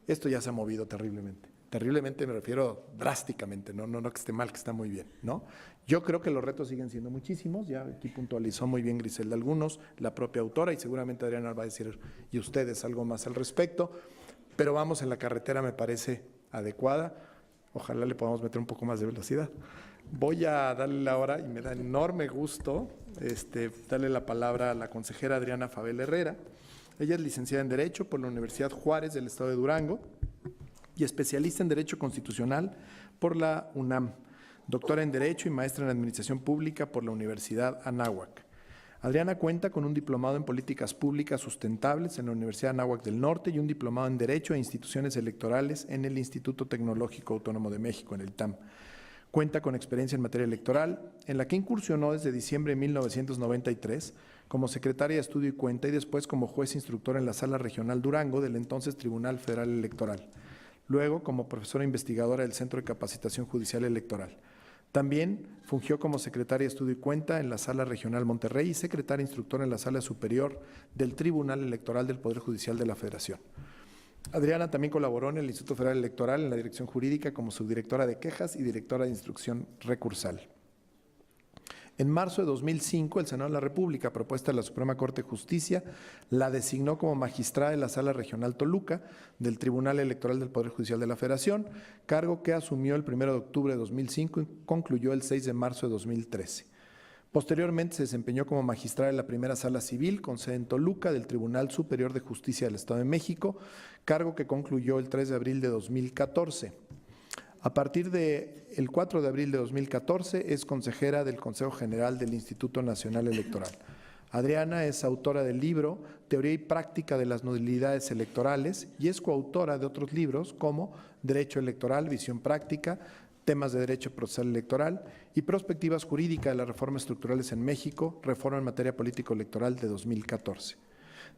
esto ya se ha movido terriblemente. Terriblemente me refiero drásticamente, no que esté mal, que está muy bien, ¿no? Yo creo que los retos siguen siendo muchísimos, ya aquí puntualizó muy bien Griselda algunos, la propia autora y seguramente Adriana va a decir y ustedes algo más al respecto, pero vamos en la carretera me parece adecuada, ojalá le podamos meter un poco más de velocidad, Voy a darle la hora, y me da enorme gusto darle la palabra a la consejera Adriana Fabel Herrera. Ella es licenciada en Derecho por la Universidad Juárez del Estado de Durango y especialista en Derecho Constitucional por la UNAM, doctora en Derecho y maestra en Administración Pública por la Universidad Anáhuac. Adriana cuenta con un diplomado en Políticas Públicas Sustentables en la Universidad Anáhuac del Norte y un diplomado en Derecho e Instituciones Electorales en el Instituto Tecnológico Autónomo de México, en el TAM. Cuenta con experiencia en materia electoral, en la que incursionó desde diciembre de 1993 como secretaria de Estudio y Cuenta y después como juez instructor en la Sala Regional Durango del entonces Tribunal Federal Electoral. Luego como profesora investigadora del Centro de Capacitación Judicial Electoral. También fungió como secretaria de Estudio y Cuenta en la Sala Regional Monterrey y secretaria instructora en la Sala Superior del Tribunal Electoral del Poder Judicial de la Federación. Adriana también colaboró en el Instituto Federal Electoral en la Dirección Jurídica como subdirectora de quejas y directora de instrucción recursal. En marzo de 2005, el Senado de la República, a propuesta de la Suprema Corte de Justicia, la designó como magistrada de la Sala Regional Toluca del Tribunal Electoral del Poder Judicial de la Federación, cargo que asumió el 1 de octubre de 2005 y concluyó el 6 de marzo de 2013. Posteriormente se desempeñó como magistrada de la Primera Sala Civil, con sede en Toluca, del Tribunal Superior de Justicia del Estado de México, cargo que concluyó el 3 de abril de 2014. A partir del 4 de abril de 2014 es consejera del Consejo General del Instituto Nacional Electoral. Adriana es autora del libro Teoría y Práctica de las Nulidades Electorales y es coautora de otros libros como Derecho Electoral, Visión Práctica, Temas de Derecho Procesal Electoral y Prospectivas Jurídicas de las Reformas Estructurales en México, Reforma en Materia Político-Electoral de 2014.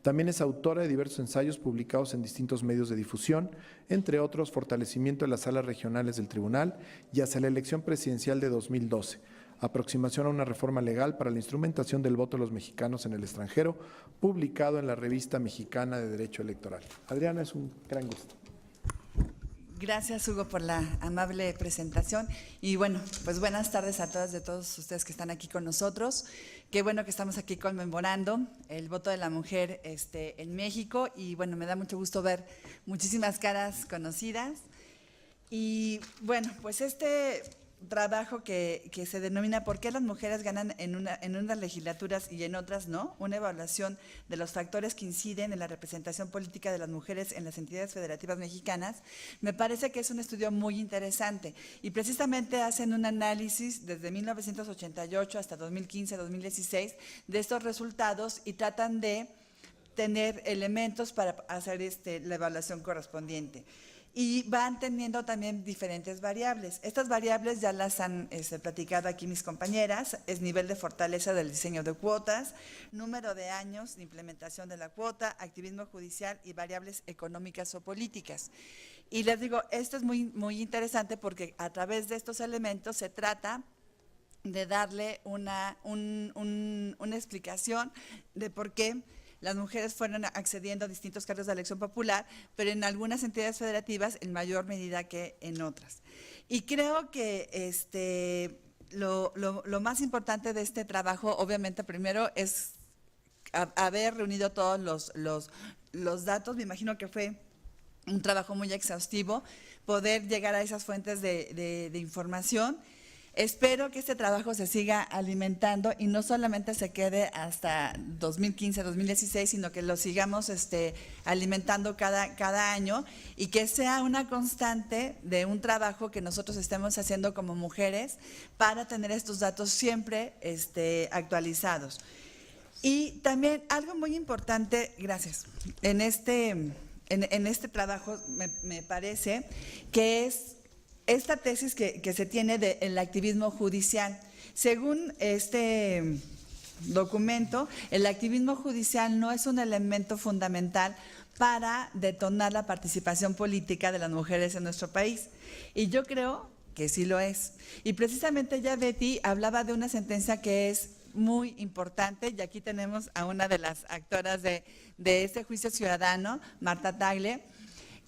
También es autora de diversos ensayos publicados en distintos medios de difusión, entre otros Fortalecimiento de las Salas Regionales del Tribunal y Hacia la Elección Presidencial de 2012, Aproximación a una reforma legal para la instrumentación del voto de los mexicanos en el extranjero, publicado en la Revista Mexicana de Derecho Electoral. Adriana, es un gran gusto. Gracias, Hugo, por la amable presentación. Y bueno, pues buenas tardes a todas y a todos ustedes que están aquí con nosotros. Qué bueno que estamos aquí conmemorando el voto de la mujer en México. Y bueno, me da mucho gusto ver muchísimas caras conocidas. Y bueno, pues este trabajo que se denomina ¿Por qué las mujeres ganan en unas legislaturas y en otras no? Una evaluación de los factores que inciden en la representación política de las mujeres en las entidades federativas mexicanas. Me parece que es un estudio muy interesante y precisamente hacen un análisis desde 1988 hasta 2015-2016 de estos resultados y tratan de tener elementos para hacer la evaluación correspondiente. Y van teniendo también diferentes variables. Estas variables ya las han platicado aquí mis compañeras. Es nivel de fortaleza del diseño de cuotas, número de años de implementación de la cuota, activismo judicial y variables económicas o políticas. Y les digo, esto es muy, muy interesante porque a través de estos elementos se trata de darle una explicación de por qué las mujeres fueron accediendo a distintos cargos de elección popular, pero en algunas entidades federativas en mayor medida que en otras. Y creo que lo más importante de este trabajo, obviamente, primero es haber reunido todos los datos. Me imagino que fue un trabajo muy exhaustivo, poder llegar a esas fuentes de información. Espero que este trabajo se siga alimentando y no solamente se quede hasta 2015-2016, sino que lo sigamos alimentando cada año y que sea una constante de un trabajo que nosotros estemos haciendo como mujeres para tener estos datos siempre actualizados. Y también algo muy importante, gracias, en este trabajo me parece que es esta tesis que se tiene del activismo judicial. Según este documento, el activismo judicial no es un elemento fundamental para detonar la participación política de las mujeres en nuestro país. Y yo creo que sí lo es. Y precisamente ya Betty hablaba de una sentencia que es muy importante, y aquí tenemos a una de las actoras de este juicio ciudadano, Marta Tagle,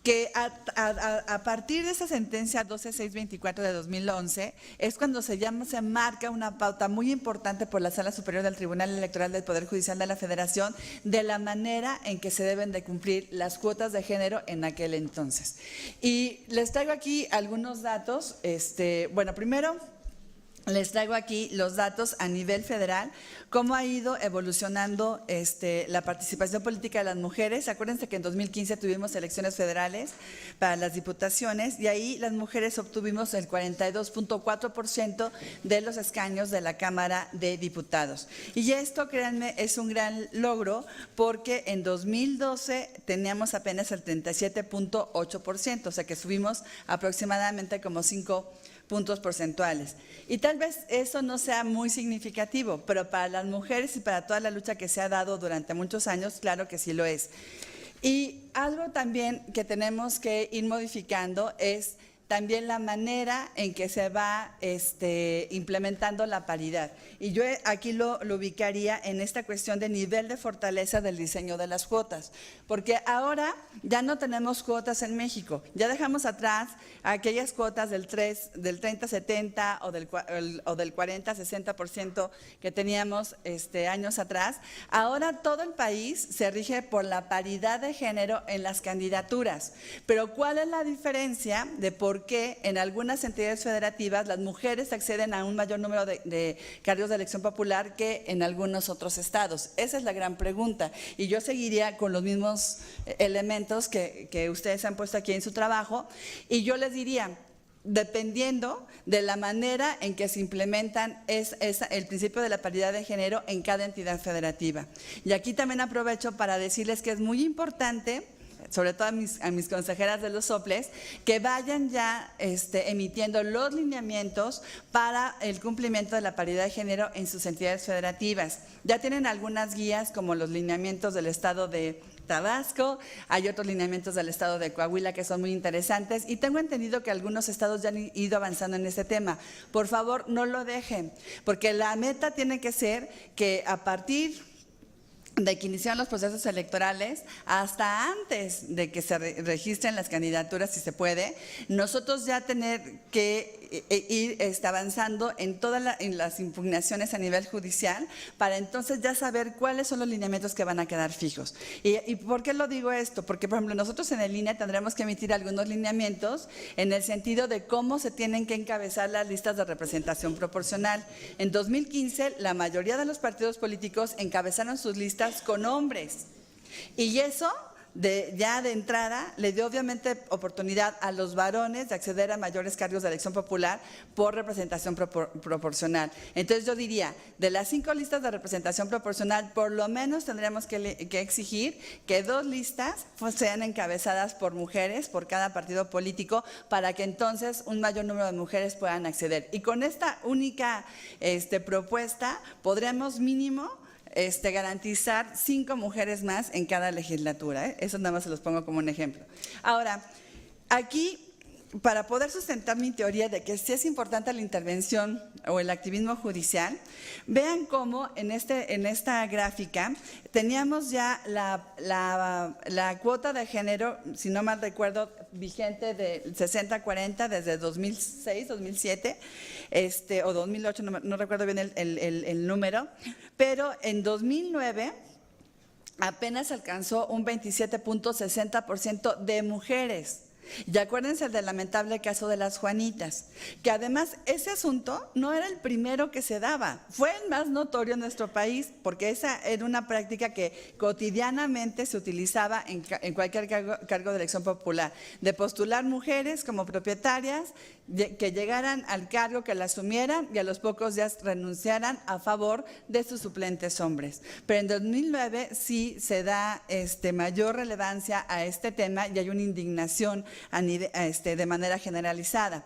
que a partir de esa sentencia 12624 de 2011 es cuando se marca una pauta muy importante por la Sala Superior del Tribunal Electoral del Poder Judicial de la Federación de la manera en que se deben de cumplir las cuotas de género en aquel entonces. Y les traigo aquí algunos datos. Bueno, primero, les traigo aquí los datos a nivel federal, cómo ha ido evolucionando la participación política de las mujeres. Acuérdense que en 2015 tuvimos elecciones federales para las diputaciones y ahí las mujeres obtuvimos el 42.4% de los escaños de la Cámara de Diputados. Y esto, créanme, es un gran logro porque en 2012 teníamos apenas el 37.8%, o sea que subimos aproximadamente como 5 puntos porcentuales. Y tal vez eso no sea muy significativo, pero para las mujeres y para toda la lucha que se ha dado durante muchos años, claro que sí lo es. Y algo también que tenemos que ir modificando es también la manera en que se va implementando la paridad. Y yo aquí lo ubicaría en esta cuestión de nivel de fortaleza del diseño de las cuotas, porque ahora ya no tenemos cuotas en México, ya dejamos atrás aquellas cuotas del 30-70 o del 40-60% que teníamos años atrás. Ahora todo el país se rige por la paridad de género en las candidaturas, pero ¿cuál es la diferencia de por qué en algunas entidades federativas las mujeres acceden a un mayor número de cargos de elección popular que en algunos otros estados? Esa es la gran pregunta. Y yo seguiría con los mismos elementos que ustedes han puesto aquí en su trabajo. Y yo les diría, dependiendo de la manera en que se implementan el principio de la paridad de género en cada entidad federativa. Y aquí también aprovecho para decirles que es muy importante, sobre todo a mis consejeras de los soples, que vayan ya emitiendo los lineamientos para el cumplimiento de la paridad de género en sus entidades federativas. Ya tienen algunas guías como los lineamientos del estado de Tabasco, hay otros lineamientos del estado de Coahuila que son muy interesantes y tengo entendido que algunos estados ya han ido avanzando en este tema. Por favor, no lo dejen, porque la meta tiene que ser que a partir de que iniciaron los procesos electorales, hasta antes de que se registren las candidaturas, si se puede, nosotros ya tener que ir avanzando en en las impugnaciones a nivel judicial, para entonces ya saber cuáles son los lineamientos que van a quedar fijos. ¿Y por qué lo digo esto? Porque, por ejemplo, nosotros en el INE tendremos que emitir algunos lineamientos en el sentido de cómo se tienen que encabezar las listas de representación proporcional. En 2015, la mayoría de los partidos políticos encabezaron sus listas con hombres, y eso ya de entrada le dio obviamente oportunidad a los varones de acceder a mayores cargos de elección popular por representación proporcional. Entonces yo diría, de las 5 listas de representación proporcional, por lo menos tendríamos que exigir que 2 listas sean encabezadas por mujeres, por cada partido político, para que entonces un mayor número de mujeres puedan acceder. Y con esta única propuesta podremos mínimo garantizar 5 mujeres más en cada legislatura. Eso nada más se los pongo como un ejemplo. Ahora, aquí, para poder sustentar mi teoría de que sí es importante la intervención o el activismo judicial, vean cómo en esta gráfica teníamos ya la cuota de género, si no mal recuerdo, vigente del 60-40 desde 2006, 2007, o 2008, no recuerdo bien el número, pero en 2009 apenas alcanzó un 27.60% de mujeres. Y acuérdense del lamentable caso de las Juanitas, que además ese asunto no era el primero que se daba, fue el más notorio en nuestro país, porque esa era una práctica que cotidianamente se utilizaba en cualquier cargo de elección popular, de postular mujeres como propietarias, que llegaran al cargo, que la asumieran y a los pocos días renunciaran a favor de sus suplentes hombres. Pero en 2009 sí se da mayor relevancia a este tema y hay una indignación de manera generalizada.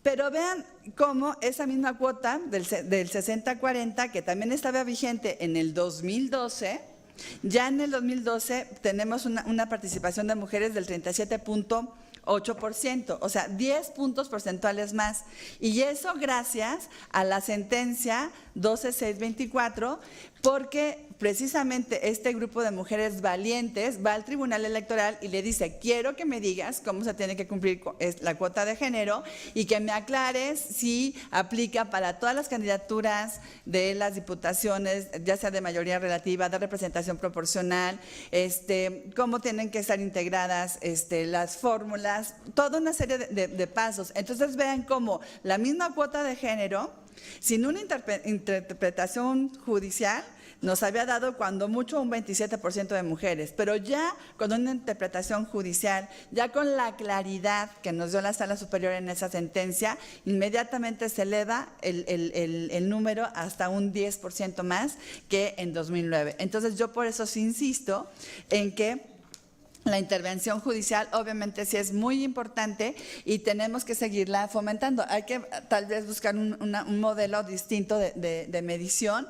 Pero vean cómo esa misma cuota del 60-40, que también estaba vigente en el 2012, ya en el 2012 tenemos una participación de mujeres del 37.8%, o sea, 10 puntos porcentuales más. Y eso gracias a la sentencia 12624, porque precisamente este grupo de mujeres valientes va al Tribunal Electoral y le dice: quiero que me digas cómo se tiene que cumplir la cuota de género y que me aclares si aplica para todas las candidaturas de las diputaciones, ya sea de mayoría relativa, de representación proporcional, cómo tienen que estar integradas las fórmulas, toda una serie de pasos. Entonces vean cómo la misma cuota de género Sin una interpretación judicial, nos había dado cuando mucho un 27% de mujeres, pero ya con una interpretación judicial, ya con la claridad que nos dio la Sala Superior en esa sentencia, inmediatamente se eleva el número hasta un 10% más que en 2009. Entonces yo por eso sí insisto en que la intervención judicial obviamente sí es muy importante y tenemos que seguirla fomentando. Hay que tal vez buscar un modelo distinto de medición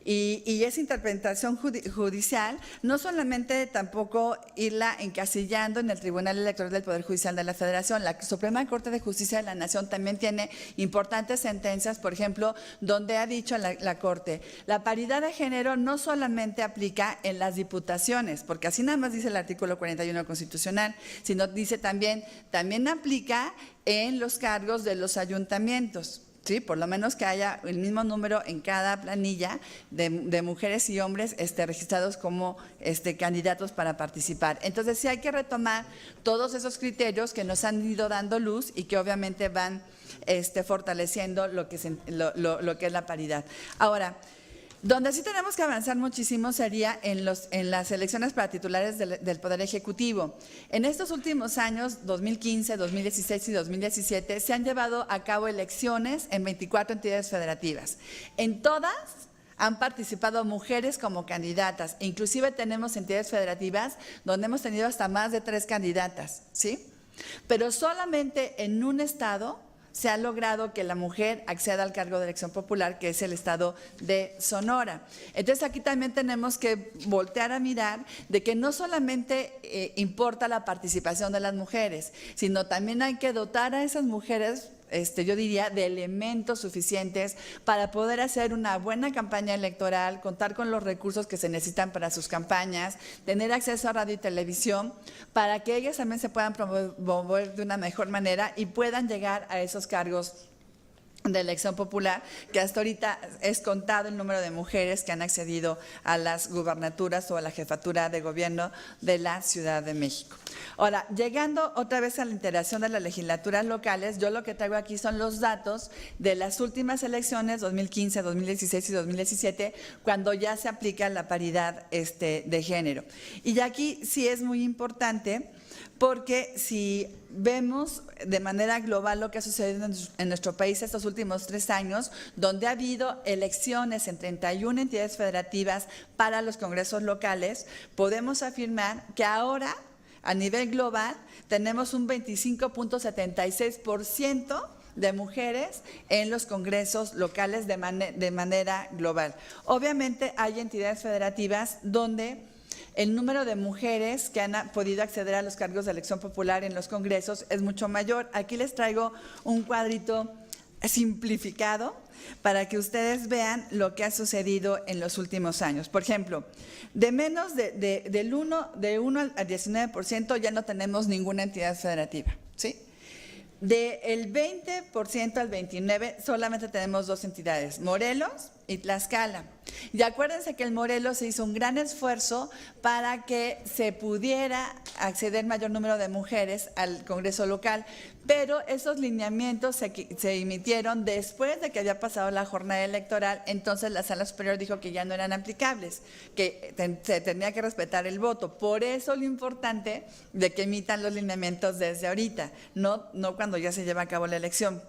y esa interpretación judicial no solamente tampoco irla encasillando en el Tribunal Electoral del Poder Judicial de la Federación. La Suprema Corte de Justicia de la Nación también tiene importantes sentencias, por ejemplo, donde ha dicho la Corte, la paridad de género no solamente aplica en las diputaciones, porque así nada más dice el artículo 41 constitucional, sino dice también aplica en los cargos de los ayuntamientos. Sí, por lo menos que haya el mismo número en cada planilla de mujeres y hombres registrados como candidatos para participar. Entonces sí hay que retomar todos esos criterios que nos han ido dando luz y que obviamente van fortaleciendo lo que es la paridad. Ahora, donde sí tenemos que avanzar muchísimo sería en las elecciones para titulares del Poder Ejecutivo. En estos últimos años, 2015, 2016 y 2017, se han llevado a cabo elecciones en 24 entidades federativas. En todas han participado mujeres como candidatas. Inclusive tenemos entidades federativas donde hemos tenido hasta más de 3 candidatas, ¿sí? Pero solamente en un estado se ha logrado que la mujer acceda al cargo de elección popular, que es el estado de Sonora. Entonces aquí también tenemos que voltear a mirar de que no solamente importa la participación de las mujeres, sino también hay que dotar a esas mujeres, yo diría, de elementos suficientes para poder hacer una buena campaña electoral, contar con los recursos que se necesitan para sus campañas, tener acceso a radio y televisión, para que ellas también se puedan promover de una mejor manera y puedan llegar a esos cargos de elección popular, que hasta ahorita es contado el número de mujeres que han accedido a las gubernaturas o a la jefatura de gobierno de la Ciudad de México. Ahora, llegando otra vez a la integración de las legislaturas locales, yo lo que traigo aquí son los datos de las últimas elecciones, 2015, 2016 y 2017, cuando ya se aplica la paridad de género. Y aquí sí es muy importante, porque si vemos de manera global lo que ha sucedido en nuestro país estos últimos 3 años, donde ha habido elecciones en 31 entidades federativas para los congresos locales, podemos afirmar que ahora, a nivel global, tenemos un 25.76% de mujeres en los congresos locales de manera global. Obviamente hay entidades federativas donde el número de mujeres que han podido acceder a los cargos de elección popular en los congresos es mucho mayor. Aquí les traigo un cuadrito simplificado para que ustedes vean lo que ha sucedido en los últimos años. Por ejemplo, de menos de 1 al 19% ya no tenemos ninguna entidad federativa, ¿sí? Del 20% al 29% solamente tenemos 2 entidades, Morelos y Tlaxcala. Y acuérdense que en Morelos se hizo un gran esfuerzo para que se pudiera acceder mayor número de mujeres al Congreso local, pero esos lineamientos se emitieron después de que había pasado la jornada electoral. Entonces la Sala Superior dijo que ya no eran aplicables, que se tenía que respetar el voto. Por eso lo importante de que emitan los lineamientos desde ahorita, no cuando ya se lleva a cabo la elección.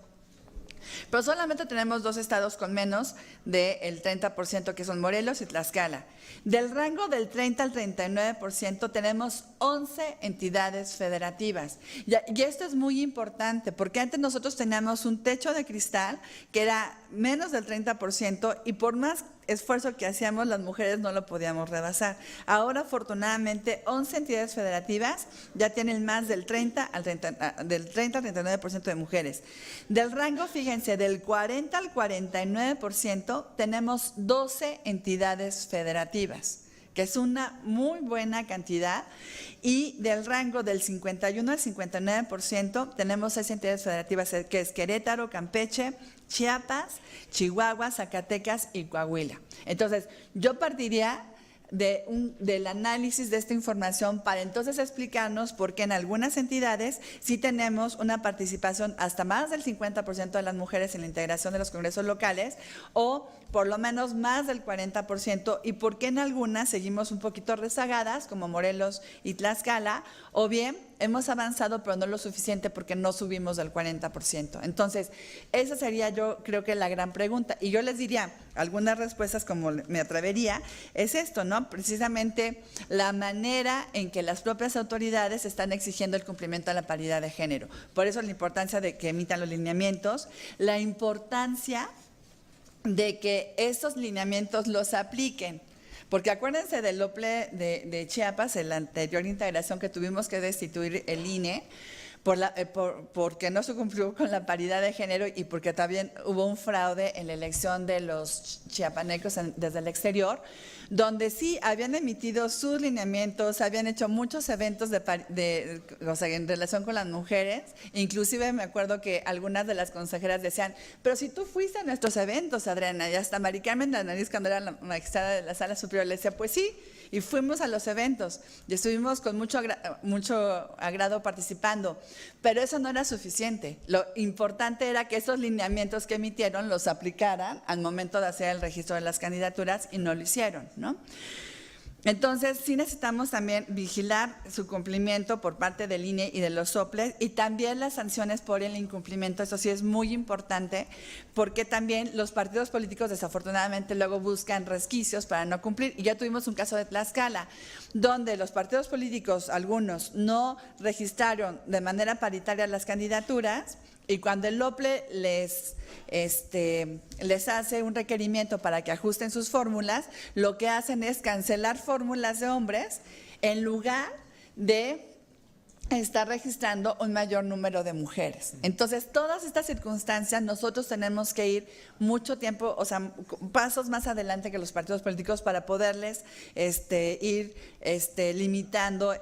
Pero solamente tenemos 2 estados con menos del 30%, que son Morelos y Tlaxcala. Del rango del 30 al 39% tenemos 11 entidades federativas. Y esto es muy importante, porque antes nosotros teníamos un techo de cristal que era menos del 30%, y por más esfuerzo que hacíamos, las mujeres no lo podíamos rebasar. Ahora, afortunadamente, 11 entidades federativas ya tienen más del 30 al 39% de mujeres. Del rango, fíjense, del 40 al 49% tenemos 12 entidades federativas, que es una muy buena cantidad, y del rango del 51 al 59% tenemos 6 entidades federativas, que es Querétaro, Campeche, Chiapas, Chihuahua, Zacatecas y Coahuila. Entonces, yo partiría del análisis de esta información para entonces explicarnos por qué en algunas entidades sí tenemos una participación hasta más del 50% de las mujeres en la integración de los congresos locales, o por lo menos más del 40%, y por qué en algunas seguimos un poquito rezagadas, como Morelos y Tlaxcala, o bien hemos avanzado pero no lo suficiente porque no subimos del 40%. Entonces, esa sería, yo creo que la gran pregunta. Y yo les diría, algunas respuestas, como me atrevería, es esto, ¿no? Precisamente la manera en que las propias autoridades están exigiendo el cumplimiento de la paridad de género. Por eso la importancia de que emitan los lineamientos, la importancia de que esos lineamientos los apliquen. Porque acuérdense del OPLE de Chiapas, en la anterior integración que tuvimos que destituir el INE, porque no se cumplió con la paridad de género y porque también hubo un fraude en la elección de los chiapanecos desde el exterior, donde sí habían emitido sus lineamientos, habían hecho muchos eventos o sea, en relación con las mujeres. Inclusive me acuerdo que algunas de las consejeras decían, pero si tú fuiste a nuestros eventos, Adriana, y hasta Mari Carmen de la Nariz, cuando era la magistrada de la Sala Superior, le decía, pues sí, y fuimos a los eventos y estuvimos con mucho agrado participando, pero eso no era suficiente. Lo importante era que esos lineamientos que emitieron los aplicaran al momento de hacer el registro de las candidaturas, y no lo hicieron, ¿no? Entonces, sí necesitamos también vigilar su cumplimiento por parte del INE y de los soples, y también las sanciones por el incumplimiento. Eso sí es muy importante, porque también los partidos políticos desafortunadamente luego buscan resquicios para no cumplir. Y ya tuvimos un caso de Tlaxcala, donde los partidos políticos, algunos, no registraron de manera paritaria las candidaturas, y cuando el OPLE les hace un requerimiento para que ajusten sus fórmulas, lo que hacen es cancelar fórmulas de hombres en lugar de estar registrando un mayor número de mujeres. Entonces, todas estas circunstancias nosotros tenemos que ir mucho tiempo, o sea, pasos más adelante que los partidos políticos para poderles ir limitando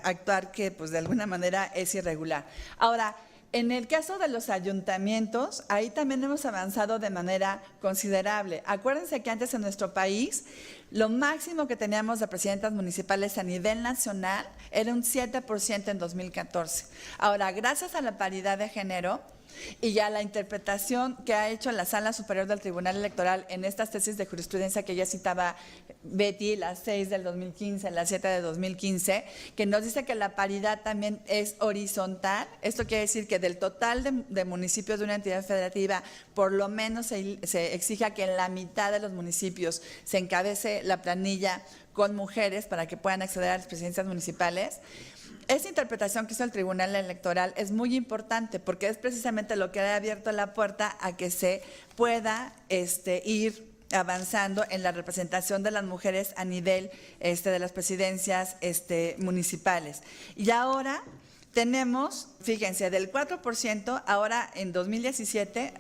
actuar que pues de alguna manera es irregular. Ahora, en el caso de los ayuntamientos, ahí también hemos avanzado de manera considerable. Acuérdense que antes en nuestro país, lo máximo que teníamos de presidentas municipales a nivel nacional era un 7% en 2014. Ahora, gracias a la paridad de género y a la interpretación que ha hecho la Sala Superior del Tribunal Electoral en estas tesis de jurisprudencia que ya citaba Betty, las 6 del 2015, las 7 de 2015, que nos dice que la paridad también es horizontal. Esto quiere decir que del total de municipios de una entidad federativa, por lo menos se exija que en la mitad de los municipios se encabece la planilla con mujeres para que puedan acceder a las presidencias municipales. Esa interpretación que hizo el Tribunal Electoral es muy importante, porque es precisamente lo que ha abierto la puerta a que se pueda ir avanzando en la representación de las mujeres a nivel de las presidencias municipales. Y ahora tenemos, fíjense, del 4%, ahora en 2017,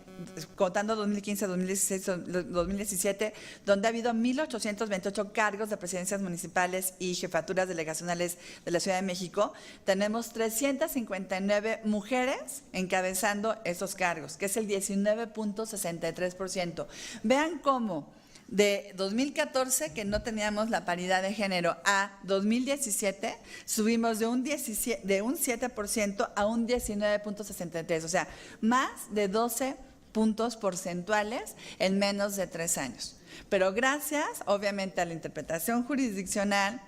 contando 2015, 2016, 2017, donde ha habido 1,828 cargos de presidencias municipales y jefaturas delegacionales de la Ciudad de México, tenemos 359 mujeres encabezando esos cargos, que es el 19.63%. Vean cómo de 2014, que no teníamos la paridad de género, a 2017, subimos de un 7% a un 19.63%, o sea, más de 12 puntos porcentuales en menos de 3 años. Pero gracias, obviamente, a la interpretación jurisdiccional,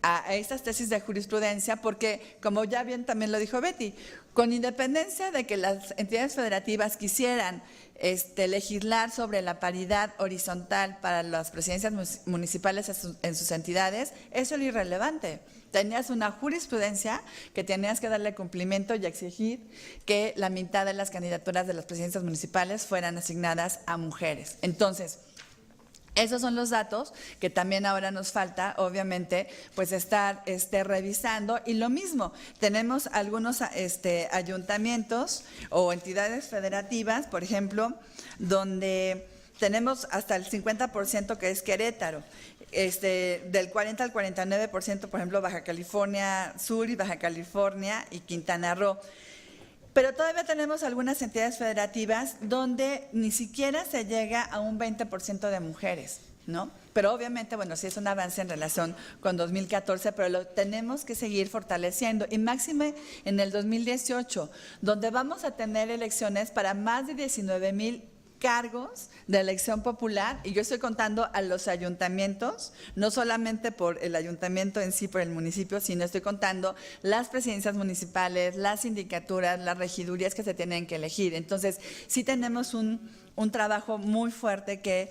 a estas tesis de jurisprudencia, porque, como ya bien también lo dijo Betty, con independencia de que las entidades federativas quisieran legislar sobre la paridad horizontal para las presidencias municipales en sus entidades, eso era irrelevante. Tenías una jurisprudencia que tenías que darle cumplimiento y exigir que la mitad de las candidaturas de las presidencias municipales fueran asignadas a mujeres. Entonces, esos son los datos que también ahora nos falta, obviamente, pues estar revisando. Y lo mismo, tenemos algunos ayuntamientos o entidades federativas, por ejemplo, donde tenemos hasta el 50% que es Querétaro. Del 40 al 49%, por ejemplo, Baja California Sur y Baja California y Quintana Roo. Pero todavía tenemos algunas entidades federativas donde ni siquiera se llega a un 20% de mujeres. ¿no? Pero obviamente, bueno, sí es un avance en relación con 2014, pero lo tenemos que seguir fortaleciendo. Y máxime en el 2018, donde vamos a tener elecciones para más de 19,000 cargos de elección popular, y yo estoy contando a los ayuntamientos, no solamente por el ayuntamiento en sí, por el municipio, sino estoy contando las presidencias municipales, las sindicaturas, las regidurías que se tienen que elegir. Entonces, sí tenemos un trabajo muy fuerte que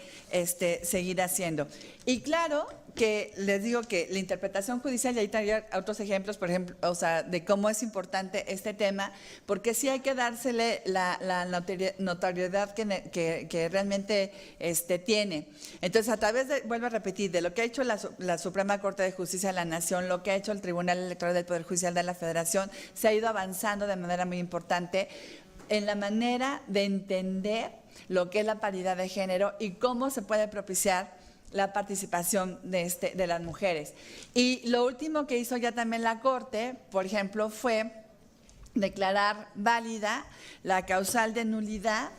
seguir haciendo. Y claro que les digo que la interpretación judicial, y ahí traía otros ejemplos, por ejemplo, o sea, de cómo es importante este tema, porque sí hay que dársele la notoriedad que realmente tiene. Entonces, a través de, vuelvo a repetir, de lo que ha hecho la Suprema Corte de Justicia de la Nación, lo que ha hecho el Tribunal Electoral del Poder Judicial de la Federación, se ha ido avanzando de manera muy importante en la manera de entender lo que es la paridad de género y cómo se puede propiciar la participación de las mujeres. Y lo último que hizo ya también la Corte, por ejemplo, fue declarar válida la causal de nulidad,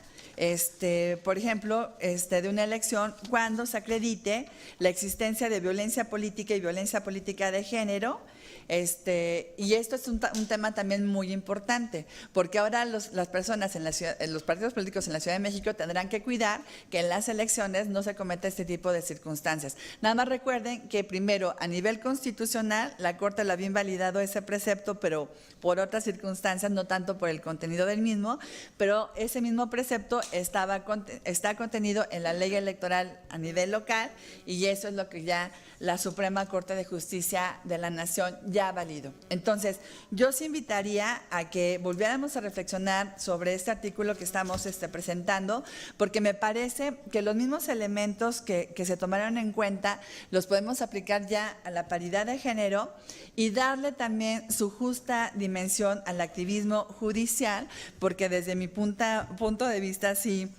por ejemplo, de una elección cuando se acredite la existencia de violencia política y violencia política de género. Y esto es un tema también muy importante, porque ahora las personas en los partidos políticos en la Ciudad de México tendrán que cuidar que en las elecciones no se cometa este tipo de circunstancias. Nada más recuerden que primero, a nivel constitucional, la Corte lo había invalidado ese precepto, pero por otras circunstancias, no tanto por el contenido del mismo, pero ese mismo precepto está contenido en la ley electoral a nivel local, y eso es lo que ya la Suprema Corte de Justicia de la Nación ya ha valido. Entonces, yo os invitaría a que volviéramos a reflexionar sobre este artículo que estamos presentando, porque me parece que los mismos elementos que se tomaron en cuenta los podemos aplicar ya a la paridad de género y darle también su justa dimensión al activismo judicial, porque desde mi punto de vista sí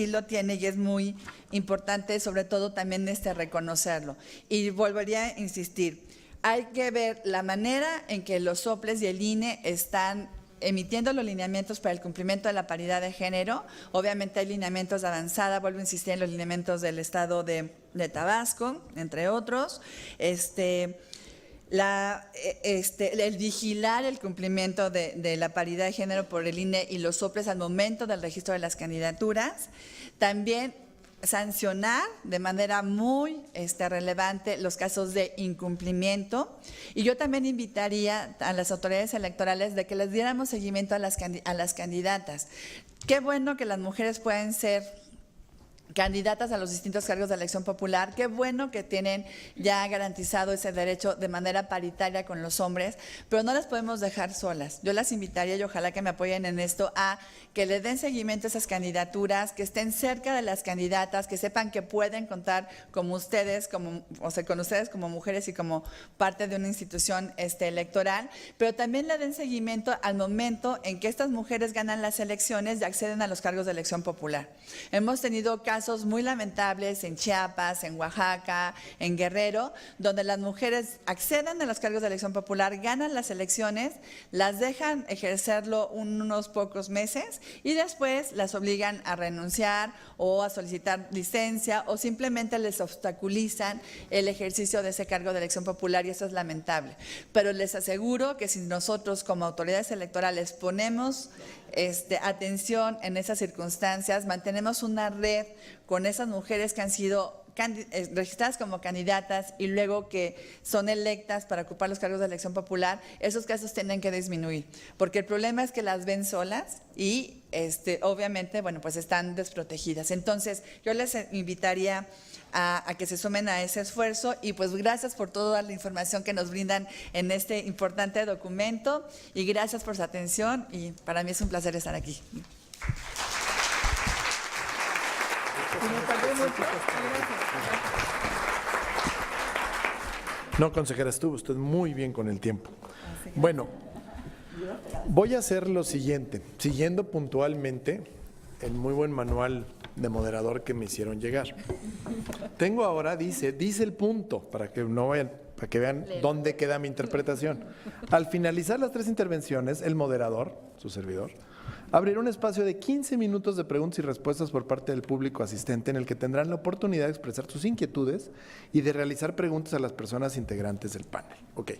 lo tiene, y es muy importante, sobre todo también reconocerlo. Y volvería a insistir, hay que ver la manera en que los soples y el INE están emitiendo los lineamientos para el cumplimiento de la paridad de género. Obviamente hay lineamientos de avanzada, vuelvo a insistir en los lineamientos del Estado de Tabasco, entre otros. El vigilar el cumplimiento de la paridad de género por el INE y los soples al momento del registro de las candidaturas. También sancionar de manera muy relevante los casos de incumplimiento. Y yo también invitaría a las autoridades electorales de que les diéramos seguimiento a las candidatas. Qué bueno que las mujeres pueden ser candidatas a los distintos cargos de elección popular. Qué bueno que tienen ya garantizado ese derecho de manera paritaria con los hombres, pero no las podemos dejar solas. Yo las invitaría, y ojalá que me apoyen en esto, a que le den seguimiento a esas candidaturas, que estén cerca de las candidatas, que sepan que pueden contar con ustedes como mujeres y como parte de una institución electoral, pero también le den seguimiento al momento en que estas mujeres ganan las elecciones y acceden a los cargos de elección popular. Hemos tenido casos muy lamentables en Chiapas, en Oaxaca, en Guerrero, donde las mujeres acceden a los cargos de elección popular, ganan las elecciones, las dejan ejercerlo unos pocos meses y después las obligan a renunciar o a solicitar licencia, o simplemente les obstaculizan el ejercicio de ese cargo de elección popular, y eso es lamentable. Pero les aseguro que si nosotros como autoridades electorales ponemos atención en esas circunstancias, mantenemos una red con esas mujeres que han sido registradas como candidatas y luego que son electas para ocupar los cargos de elección popular, esos casos tienen que disminuir, porque el problema es que las ven solas y obviamente, bueno, pues están desprotegidas. Entonces, yo les invitaría a que se sumen a ese esfuerzo, y pues gracias por toda la información que nos brindan en este importante documento, y gracias por su atención, y para mí es un placer estar aquí. No, consejera, estuvo usted muy bien con el tiempo. Bueno, voy a hacer lo siguiente, siguiendo puntualmente el muy buen manual de moderador que me hicieron llegar. Tengo ahora, dice el punto, para que no vayan, para que vean dónde queda mi interpretación. Al finalizar las 3 intervenciones, el moderador, su servidor, Abrirá un espacio de 15 minutos de preguntas y respuestas por parte del público asistente en el que tendrán la oportunidad de expresar sus inquietudes y de realizar preguntas a las personas integrantes del panel. Ok,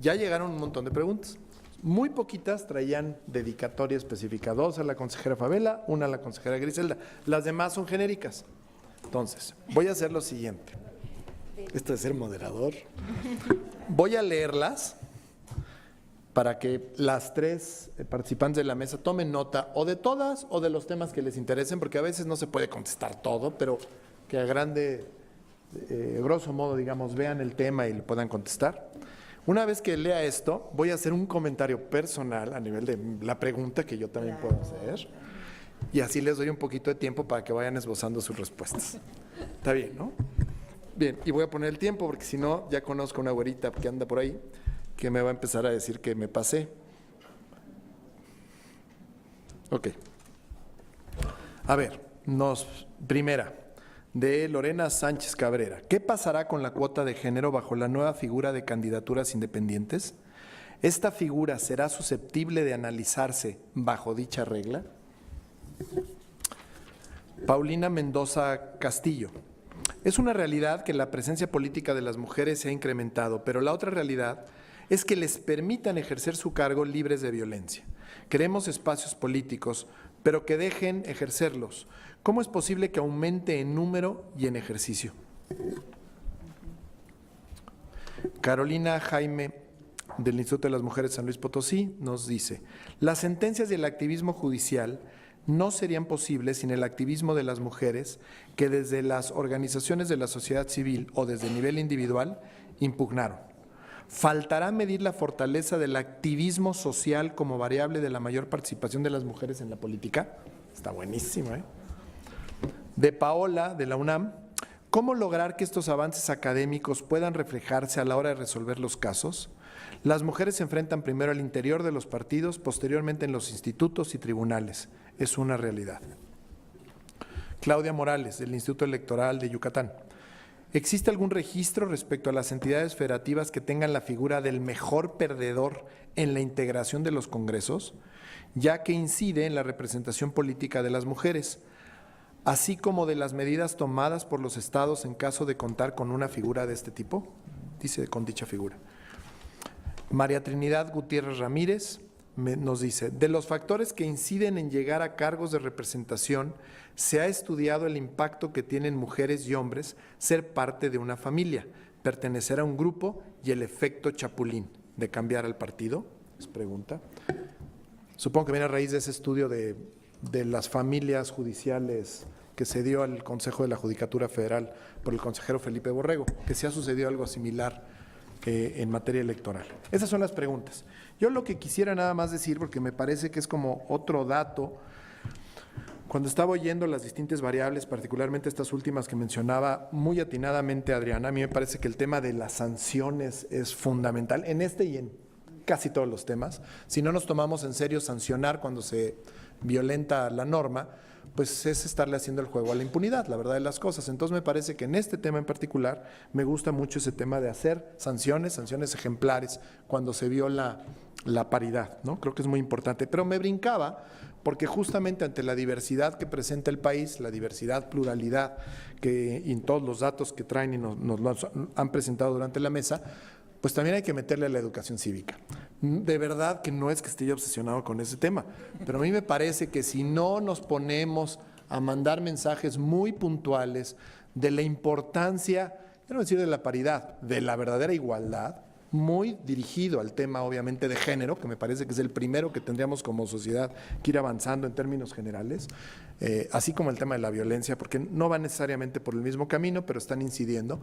ya llegaron un montón de preguntas. Muy poquitas traían dedicatoria específica, 2 a la consejera Favela, 1 a la consejera Griselda. Las demás son genéricas. Entonces, voy a hacer lo siguiente. Esto de ser moderador. Voy a leerlas para que las 3 participantes de la mesa tomen nota o de todas o de los temas que les interesen, porque a veces no se puede contestar todo, pero que a grosso modo, digamos, vean el tema y le puedan contestar. Una vez que lea esto, voy a hacer un comentario personal a nivel de la pregunta que yo también puedo hacer, y así les doy un poquito de tiempo para que vayan esbozando sus respuestas. Está bien, ¿no? Bien, y voy a poner el tiempo porque si no, ya conozco una güerita que anda por ahí que me va a empezar a decir que me pasé. Ok. A ver, primera, de Lorena Sánchez Cabrera. ¿Qué pasará con la cuota de género bajo la nueva figura de candidaturas independientes? ¿Esta figura será susceptible de analizarse bajo dicha regla? Paulina Mendoza Castillo. Es una realidad que la presencia política de las mujeres se ha incrementado, pero la otra realidad es que les permitan ejercer su cargo libres de violencia. Queremos espacios políticos, pero que dejen ejercerlos. ¿Cómo es posible que aumente en número y en ejercicio? Carolina Jaime, del Instituto de las Mujeres San Luis Potosí, nos dice: las sentencias del activismo judicial no serían posibles sin el activismo de las mujeres que desde las organizaciones de la sociedad civil o desde el nivel individual impugnaron. ¿Faltará medir la fortaleza del activismo social como variable de la mayor participación de las mujeres en la política? Está buenísimo, ¿eh? De Paola, de la UNAM, ¿cómo lograr que estos avances académicos puedan reflejarse a la hora de resolver los casos? Las mujeres se enfrentan primero al interior de los partidos, posteriormente en los institutos y tribunales. Es una realidad. Claudia Morales, del Instituto Electoral de Yucatán. ¿Existe algún registro respecto a las entidades federativas que tengan la figura del mejor perdedor en la integración de los congresos, ya que incide en la representación política de las mujeres, así como de las medidas tomadas por los estados en caso de contar con una figura de este tipo? Dice con dicha figura. María Trinidad Gutiérrez Ramírez nos dice: de los factores que inciden en llegar a cargos de representación, se ha estudiado el impacto que tienen mujeres y hombres ser parte de una familia, pertenecer a un grupo y el efecto chapulín de cambiar al partido. Es pregunta. Supongo que viene a raíz de ese estudio de las familias judiciales que se dio al Consejo de la Judicatura Federal por el consejero Felipe Borrego, que sí ha sucedido algo similar en materia electoral. Esas son las preguntas. Yo lo que quisiera nada más decir, porque me parece que es como otro dato, cuando estaba oyendo las distintas variables, particularmente estas últimas que mencionaba muy atinadamente Adriana, a mí me parece que el tema de las sanciones es fundamental en este y en casi todos los temas. Si no nos tomamos en serio sancionar cuando se violenta la norma, pues es estarle haciendo el juego a la impunidad, la verdad de las cosas. Entonces me parece que en este tema en particular me gusta mucho ese tema de hacer sanciones ejemplares cuando se viola la paridad, ¿no? Creo que es muy importante. Pero me brincaba porque justamente ante la diversidad que presenta el país, la diversidad, pluralidad, que en todos los datos que traen y nos lo han presentado durante la mesa, pues también hay que meterle a la educación cívica. De verdad que no es que esté obsesionado con ese tema, pero a mí me parece que si no nos ponemos a mandar mensajes muy puntuales de la importancia, quiero decir de la paridad, de la verdadera igualdad, muy dirigido al tema obviamente de género, que me parece que es el primero que tendríamos como sociedad que ir avanzando en términos generales, así como el tema de la violencia, porque no va necesariamente por el mismo camino, pero están incidiendo.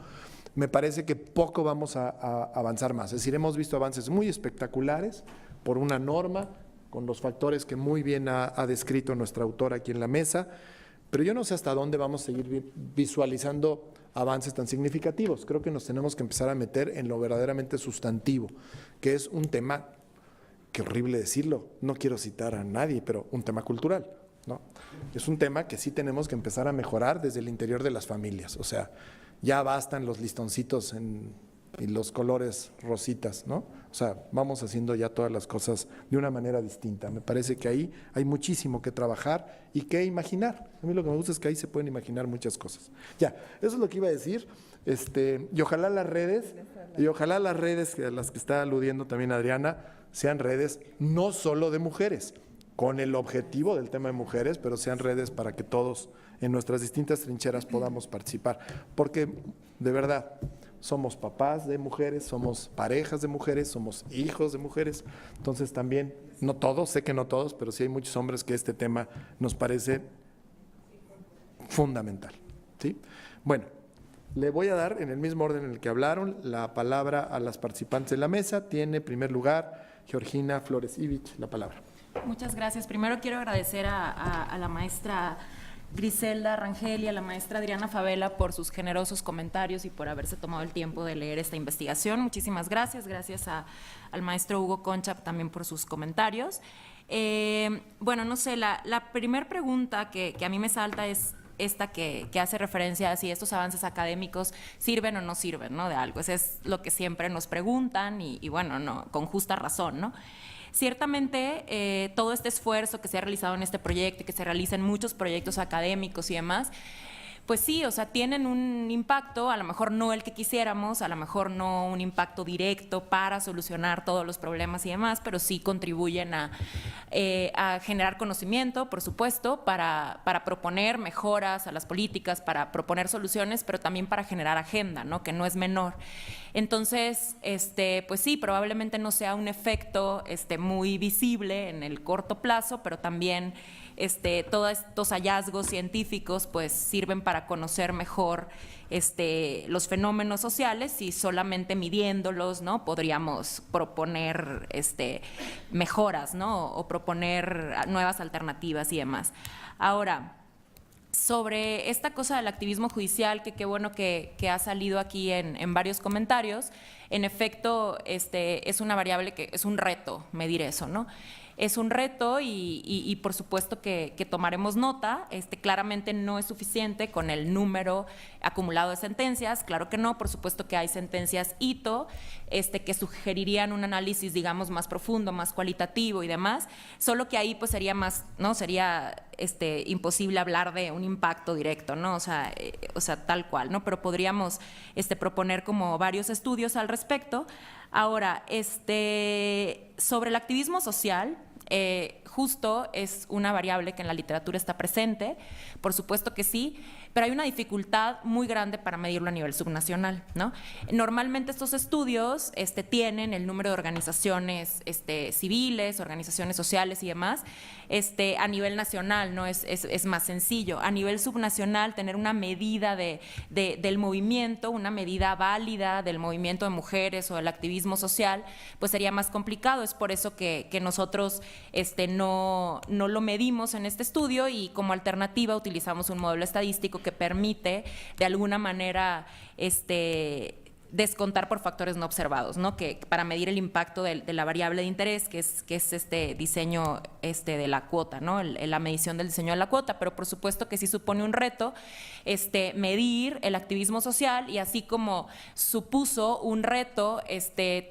Me parece que poco vamos a avanzar más. Es decir, hemos visto avances muy espectaculares por una norma, con los factores que muy bien ha descrito nuestra autora aquí en la mesa, pero yo no sé hasta dónde vamos a seguir visualizando avances tan significativos. Creo que nos tenemos que empezar a meter en lo verdaderamente sustantivo, que es un tema, que horrible decirlo, no quiero citar a nadie, pero un tema cultural, ¿no? Es un tema que sí tenemos que empezar a mejorar desde el interior de las familias. O sea, ya bastan los listoncitos en y los colores rositas, ¿no? O sea, vamos haciendo ya todas las cosas de una manera distinta. Me parece que ahí hay muchísimo que trabajar y que imaginar. A mí lo que me gusta es que ahí se pueden imaginar muchas cosas. Ya, eso es lo que iba a decir. Y ojalá las redes, a las que está aludiendo también Adriana, sean redes no solo de mujeres, con el objetivo del tema de mujeres, pero sean redes para que todos en nuestras distintas trincheras podamos participar. Porque, de verdad, somos papás de mujeres, somos parejas de mujeres, somos hijos de mujeres. Entonces también, no todos, sé que no todos, pero sí hay muchos hombres que este tema nos parece fundamental, ¿sí? Bueno, le voy a dar, en el mismo orden en el que hablaron, la palabra a las participantes de la mesa. Tiene, en primer lugar, Georgina Flores Ivich, la palabra. Muchas gracias. Primero quiero agradecer a la maestra Griselda Rangel y a la maestra Adriana Favela por sus generosos comentarios y por haberse tomado el tiempo de leer esta investigación. Muchísimas gracias. Gracias al maestro Hugo Concha también por sus comentarios. Bueno, no sé, la primera pregunta que a mí me salta es esta que hace referencia a si estos avances académicos sirven o no sirven, ¿no? De algo. Eso es lo que siempre nos preguntan y bueno, no, con justa razón, ¿no? Ciertamente, todo este esfuerzo que se ha realizado en este proyecto y que se realiza en muchos proyectos académicos y demás, pues sí, o sea, tienen un impacto, a lo mejor no el que quisiéramos, a lo mejor no un impacto directo para solucionar todos los problemas y demás, pero sí contribuyen a generar conocimiento, por supuesto, para proponer mejoras a las políticas, para proponer soluciones, pero también para generar agenda, ¿no? Que no es menor. Entonces, pues sí, probablemente no sea un efecto muy visible en el corto plazo, pero también todos estos hallazgos científicos pues sirven para conocer mejor los fenómenos sociales y solamente midiéndolos, ¿no? Podríamos proponer mejoras, ¿no? O proponer nuevas alternativas y demás. Ahora, sobre esta cosa del activismo judicial, que qué bueno que ha salido aquí en varios comentarios, en efecto, es una variable que es un reto medir eso, ¿no? Es un reto y por supuesto que tomaremos nota. Claramente no es suficiente con el número acumulado de sentencias, claro que no, por supuesto que hay sentencias hito que sugerirían un análisis, digamos, más profundo, más cualitativo y demás, solo que ahí pues sería más, ¿no? Sería imposible hablar de un impacto directo, ¿no? O sea, tal cual, ¿no? Pero podríamos proponer como varios estudios al respecto. Ahora, sobre el activismo social, justo es una variable que en la literatura está presente, por supuesto que sí, pero hay una dificultad muy grande para medirlo a nivel subnacional, ¿no? Normalmente estos estudios tienen el número de organizaciones civiles, organizaciones sociales y demás, a nivel nacional, ¿no? Es más sencillo. A nivel subnacional, tener una medida del movimiento, una medida válida del movimiento de mujeres o del activismo social, pues sería más complicado. Es por eso que nosotros no lo medimos en este estudio y como alternativa utilizamos un modelo estadístico que permite de alguna manera descontar por factores no observados, ¿no? Que para medir el impacto de la variable de interés, que es este diseño de la cuota, ¿no? La medición del diseño de la cuota, pero por supuesto que sí supone un reto medir el activismo social y así como supuso un reto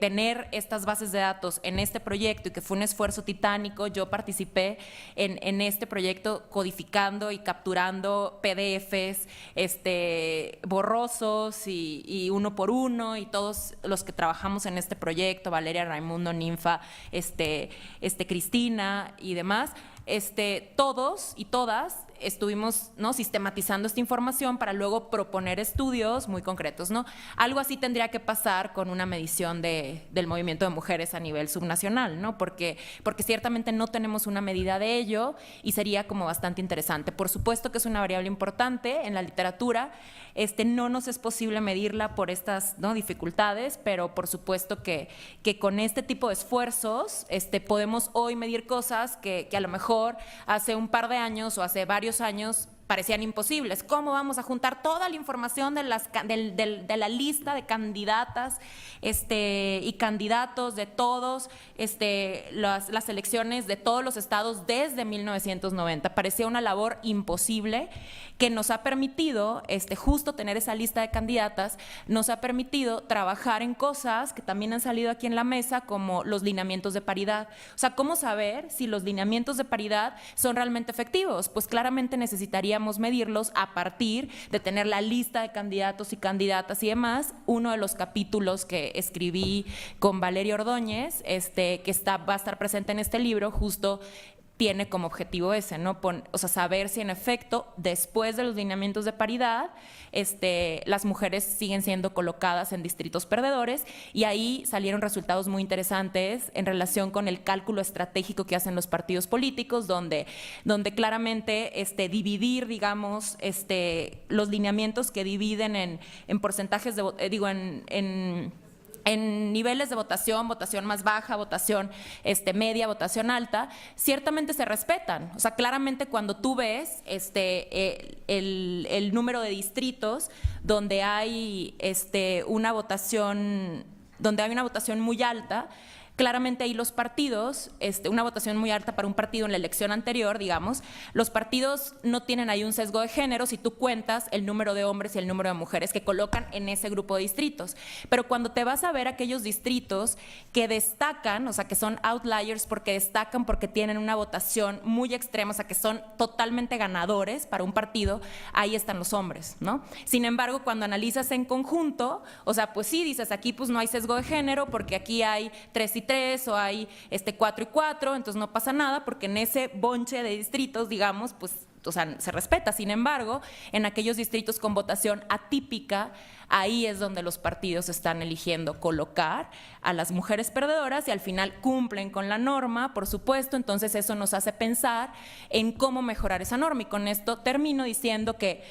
tener estas bases de datos en este proyecto y que fue un esfuerzo titánico. Yo participé en este proyecto codificando y capturando PDFs borrosos y uno por uno, y todos los que trabajamos en este proyecto, Valeria, Raimundo, Ninfa, Cristina y demás, todos y todas estuvimos, ¿no? sistematizando esta información para luego proponer estudios muy concretos, ¿no? Algo así tendría que pasar con una medición del movimiento de mujeres a nivel subnacional, ¿no? Porque ciertamente no tenemos una medida de ello y sería como bastante interesante. Por supuesto que es una variable importante en la literatura, no nos es posible medirla por estas, ¿no? dificultades, pero por supuesto que con este tipo de esfuerzos podemos hoy medir cosas que a lo mejor hace un par de años o hace varios años parecían imposibles. ¿Cómo vamos a juntar toda la información de la lista de candidatas y candidatos de todos las elecciones de todos los estados desde 1990? Parecía una labor imposible que nos ha permitido, justo tener esa lista de candidatas, nos ha permitido trabajar en cosas que también han salido aquí en la mesa, como los lineamientos de paridad. O sea, ¿cómo saber si los lineamientos de paridad son realmente efectivos? Pues claramente necesitaríamos medirlos a partir de tener la lista de candidatos y candidatas y demás. Uno de los capítulos que escribí con Valeria Ordóñez, que va a estar presente en este libro, justo tiene como objetivo ese, ¿no? Saber si en efecto, después de los lineamientos de paridad, las mujeres siguen siendo colocadas en distritos perdedores, y ahí salieron resultados muy interesantes en relación con el cálculo estratégico que hacen los partidos políticos, donde claramente dividir, digamos, los lineamientos que dividen en porcentajes de, en niveles de votación más baja, votación media, votación alta, ciertamente se respetan. O sea, claramente cuando tú ves el número de distritos donde hay una votación muy alta, claramente ahí los partidos, una votación muy alta para un partido en la elección anterior, digamos, los partidos no tienen ahí un sesgo de género si tú cuentas el número de hombres y el número de mujeres que colocan en ese grupo de distritos. Pero cuando te vas a ver aquellos distritos que destacan, o sea, que son outliers porque destacan, porque tienen una votación muy extrema, o sea, que son totalmente ganadores para un partido, ahí están los hombres, ¿no? Sin embargo, cuando analizas en conjunto, o sea, pues sí, dices, aquí pues no hay sesgo de género porque aquí hay 3 y 3 o hay 4 y 4, entonces no pasa nada porque en ese bonche de distritos, digamos, pues, o sea, se respeta. Sin embargo, en aquellos distritos con votación atípica, ahí es donde los partidos están eligiendo colocar a las mujeres perdedoras y al final cumplen con la norma, por supuesto. Entonces eso nos hace pensar en cómo mejorar esa norma, y con esto termino diciendo que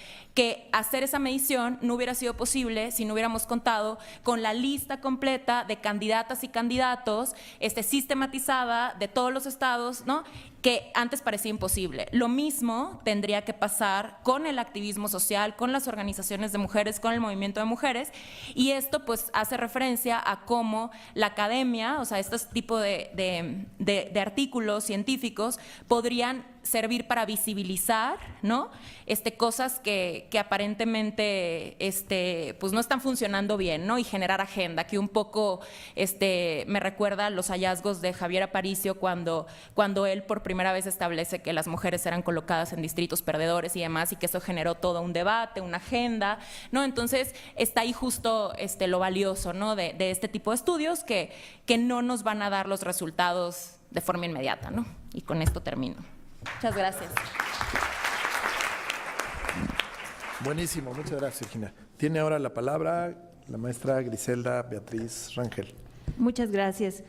hacer esa medición no hubiera sido posible si no hubiéramos contado con la lista completa de candidatas y candidatos sistematizada de todos los estados, ¿no?, que antes parecía imposible. Lo mismo tendría que pasar con el activismo social, con las organizaciones de mujeres, con el movimiento de mujeres, y esto pues hace referencia a cómo la academia, o sea, estos tipos de artículos científicos podrían servir para visibilizar, ¿no?, cosas que aparentemente pues no están funcionando bien, ¿no?, y generar agenda, que un poco me recuerda a los hallazgos de Javier Aparicio cuando él por primera vez establece que las mujeres eran colocadas en distritos perdedores y demás, y que eso generó todo un debate, una agenda, ¿no? Entonces está ahí justo lo valioso, ¿no?, de este tipo de estudios que no nos van a dar los resultados de forma inmediata, ¿no? Y con esto termino. Muchas gracias. Buenísimo, muchas gracias, Virginia. Tiene ahora la palabra la maestra Griselda Beatriz Rangel. Muchas gracias.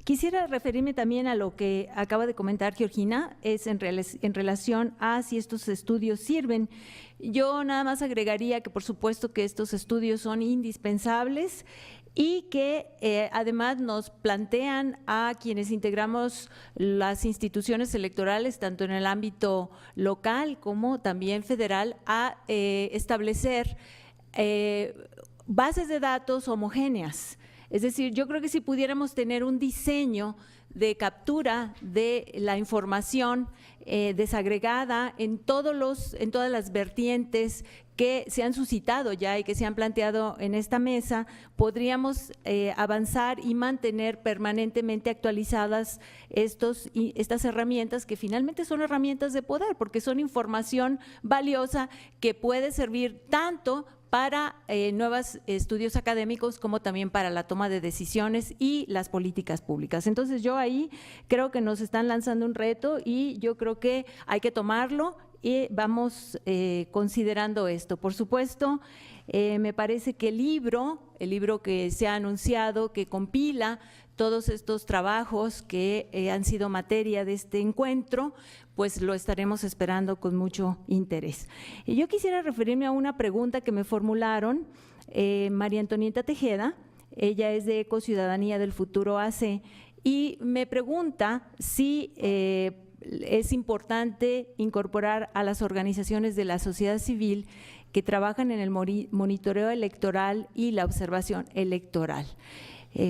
Quisiera referirme también a lo que acaba de comentar Georgina, es en relación a si estos estudios sirven. Yo nada más agregaría que por supuesto que estos estudios son indispensables y que además nos plantean a quienes integramos las instituciones electorales, tanto en el ámbito local como también federal, a establecer bases de datos homogéneas. Es decir, yo creo que si pudiéramos tener un diseño de captura de la información desagregada en todas las vertientes que se han suscitado ya y que se han planteado en esta mesa, podríamos avanzar y mantener permanentemente actualizadas estas herramientas, que finalmente son herramientas de poder, porque son información valiosa que puede servir tanto para nuevos estudios académicos como también para la toma de decisiones y las políticas públicas. Entonces yo ahí creo que nos están lanzando un reto y yo creo que hay que tomarlo y vamos considerando esto. Por supuesto, me parece que el libro que se ha anunciado, que compila todos estos trabajos que han sido materia de este encuentro, pues lo estaremos esperando con mucho interés. Y yo quisiera referirme a una pregunta que me formularon María Antonieta Tejeda. Ella es de Ecociudadanía del Futuro AC y me pregunta si es importante incorporar a las organizaciones de la sociedad civil que trabajan en el monitoreo electoral y la observación electoral.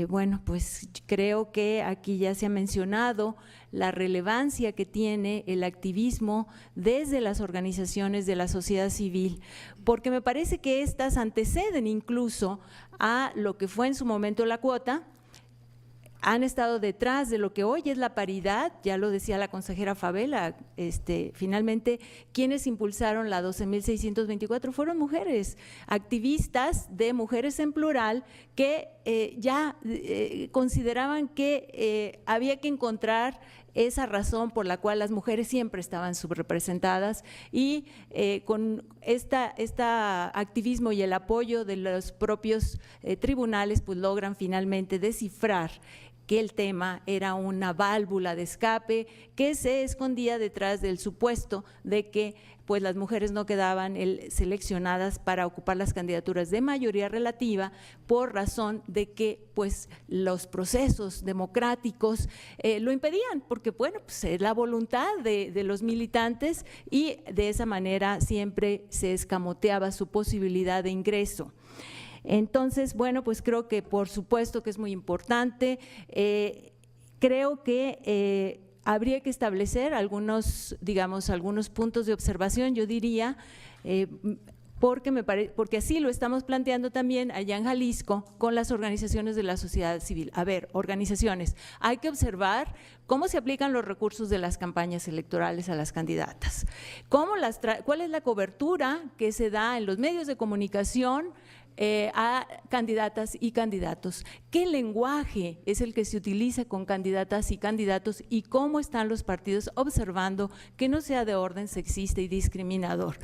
Bueno, pues creo que aquí ya se ha mencionado la relevancia que tiene el activismo desde las organizaciones de la sociedad civil, porque me parece que estas anteceden incluso a lo que fue en su momento la cuota, han estado detrás de lo que hoy es la paridad, ya lo decía la consejera Favela, finalmente quienes impulsaron la 12.624 fueron mujeres, activistas de mujeres en plural que ya consideraban que había que encontrar esa razón por la cual las mujeres siempre estaban subrepresentadas y con esta activismo y el apoyo de los propios tribunales pues logran finalmente descifrar que el tema era una válvula de escape que se escondía detrás del supuesto de que pues las mujeres no quedaban seleccionadas para ocupar las candidaturas de mayoría relativa por razón de que pues los procesos democráticos lo impedían, porque bueno, pues es la voluntad de los militantes y de esa manera siempre se escamoteaba su posibilidad de ingreso. Entonces, bueno, pues creo que por supuesto que es muy importante, creo que habría que establecer algunos, digamos, algunos puntos de observación, yo diría, porque así lo estamos planteando también allá en Jalisco con las organizaciones de la sociedad civil. A ver, organizaciones, hay que observar cómo se aplican los recursos de las campañas electorales a las candidatas, cuál es la cobertura que se da en los medios de comunicación a candidatas y candidatos, qué lenguaje es el que se utiliza con candidatas y candidatos y cómo están los partidos observando que no sea de orden sexista y discriminador.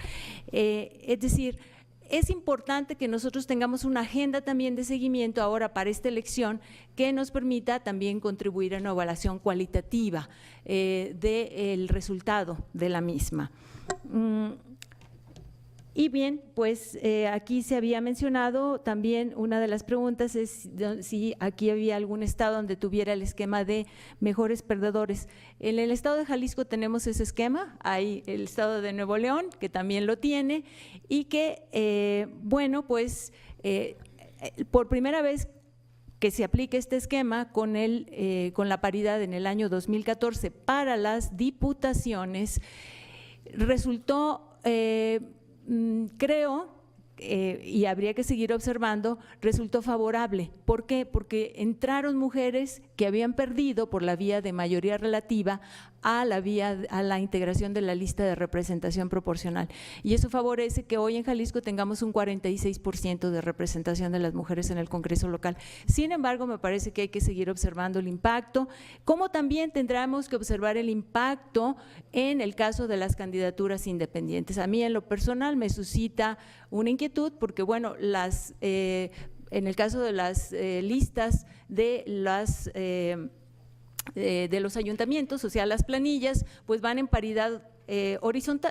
Es decir, es importante que nosotros tengamos una agenda también de seguimiento ahora para esta elección que nos permita también contribuir a una evaluación cualitativa del resultado de la misma. Y bien, pues aquí se había mencionado también, una de las preguntas es si aquí había algún estado donde tuviera el esquema de mejores perdedores. En el estado de Jalisco tenemos ese esquema, hay el estado de Nuevo León que también lo tiene y que, bueno, pues por primera vez que se aplique este esquema con la paridad en el año 2014 para las diputaciones, resultó… creo, y habría que seguir observando, resultó favorable. ¿Por qué? Porque entraron mujeres que habían perdido por la vía de mayoría relativa a la integración de la lista de representación proporcional. Y eso favorece que hoy en Jalisco tengamos un 46% de representación de las mujeres en el Congreso local. Sin embargo, me parece que hay que seguir observando el impacto, como también tendremos que observar el impacto en el caso de las candidaturas independientes. A mí en lo personal me suscita una inquietud porque, bueno, en el caso de las listas de los ayuntamientos, o sea, las planillas, pues van en paridad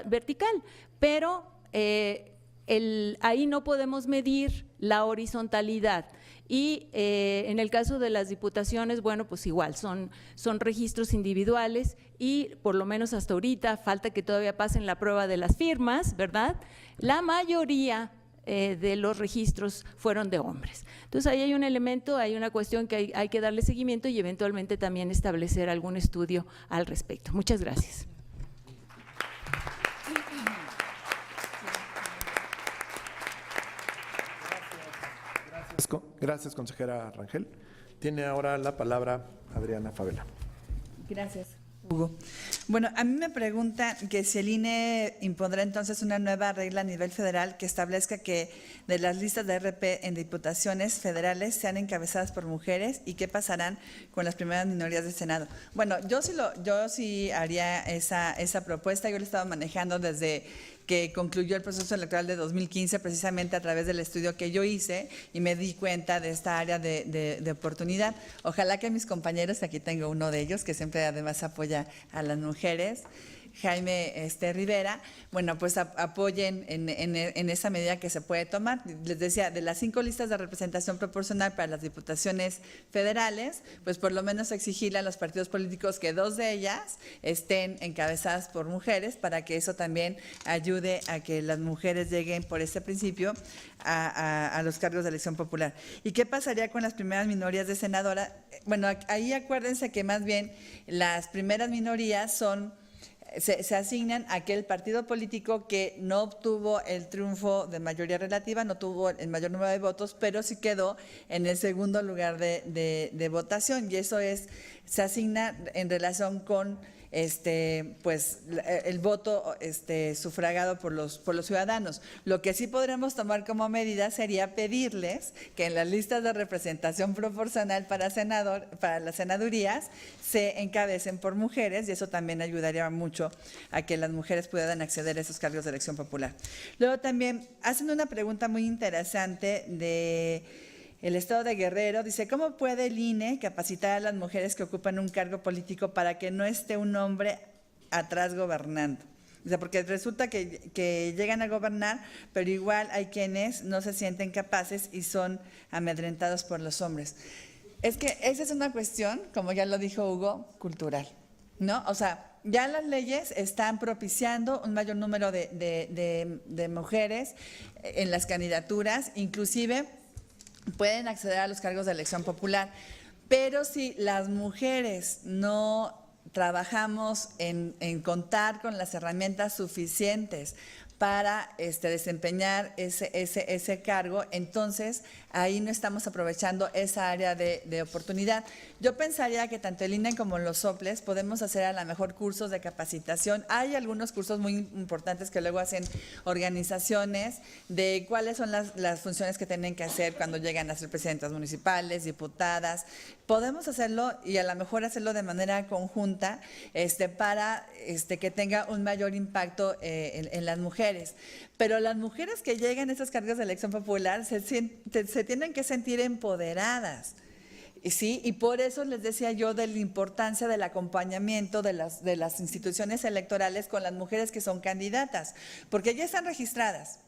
vertical, pero ahí no podemos medir la horizontalidad. Y en el caso de las diputaciones, bueno, pues igual, son registros individuales y por lo menos hasta ahorita, falta que todavía pasen la prueba de las firmas, ¿verdad? La mayoría de los registros fueron de hombres. Entonces ahí hay un elemento, hay una cuestión que hay que darle seguimiento y eventualmente también establecer algún estudio al respecto. Muchas gracias. Gracias, consejera Rangel. Tiene ahora la palabra Adriana Favela. Gracias, Hugo. Bueno, a mí me preguntan que si el INE impondrá entonces una nueva regla a nivel federal que establezca que de las listas de RP en diputaciones federales sean encabezadas por mujeres y qué pasarán con las primeras minorías del Senado. Bueno, yo sí haría esa propuesta. Yo lo estaba manejando desde que concluyó el proceso electoral de 2015, precisamente a través del estudio que yo hice y me di cuenta de esta área de oportunidad. Ojalá que mis compañeros, aquí tengo uno de ellos, que siempre además apoya a las mujeres, Jaime Rivera, bueno, pues apoyen en esa medida que se puede tomar. Les decía, de las 5 listas de representación proporcional para las diputaciones federales, pues por lo menos exigirle a los partidos políticos que 2 de ellas estén encabezadas por mujeres, para que eso también ayude a que las mujeres lleguen por este principio a los cargos de elección popular. ¿Y qué pasaría con las primeras minorías de senadora? Bueno, ahí acuérdense que más bien las primeras minorías se asignan a aquel partido político que no obtuvo el triunfo de mayoría relativa, no tuvo el mayor número de votos, pero sí quedó en el segundo lugar de votación, y eso se asigna en relación con pues el voto sufragado por los ciudadanos. Lo que sí podremos tomar como medida sería pedirles que en las listas de representación proporcional para las senadurías se encabecen por mujeres, y eso también ayudaría mucho a que las mujeres puedan acceder a esos cargos de elección popular. Luego también hacen una pregunta muy interesante de el Estado de Guerrero. Dice, ¿cómo puede el INE capacitar a las mujeres que ocupan un cargo político para que no esté un hombre atrás gobernando? O sea, porque resulta que llegan a gobernar, pero igual hay quienes no se sienten capaces y son amedrentados por los hombres. Es que esa es una cuestión, como ya lo dijo Hugo, cultural, ¿no? O sea, ya las leyes están propiciando un mayor número de mujeres en las candidaturas, inclusive pueden acceder a los cargos de elección popular, pero si las mujeres no trabajamos en contar con las herramientas suficientes para desempeñar ese cargo, entonces ahí no estamos aprovechando esa área de oportunidad. Yo pensaría que tanto el INE como los soples podemos hacer a lo mejor cursos de capacitación. Hay algunos cursos muy importantes que luego hacen organizaciones de cuáles son las funciones que tienen que hacer cuando llegan a ser presidentas municipales, diputadas. Podemos hacerlo, y a lo mejor hacerlo de manera conjunta para que tenga un mayor impacto en las mujeres. Pero las mujeres que llegan a esos cargos de elección popular se tienen que sentir empoderadas. Sí, y por eso les decía yo de la importancia del acompañamiento de las instituciones electorales con las mujeres que son candidatas, porque ya están registradas.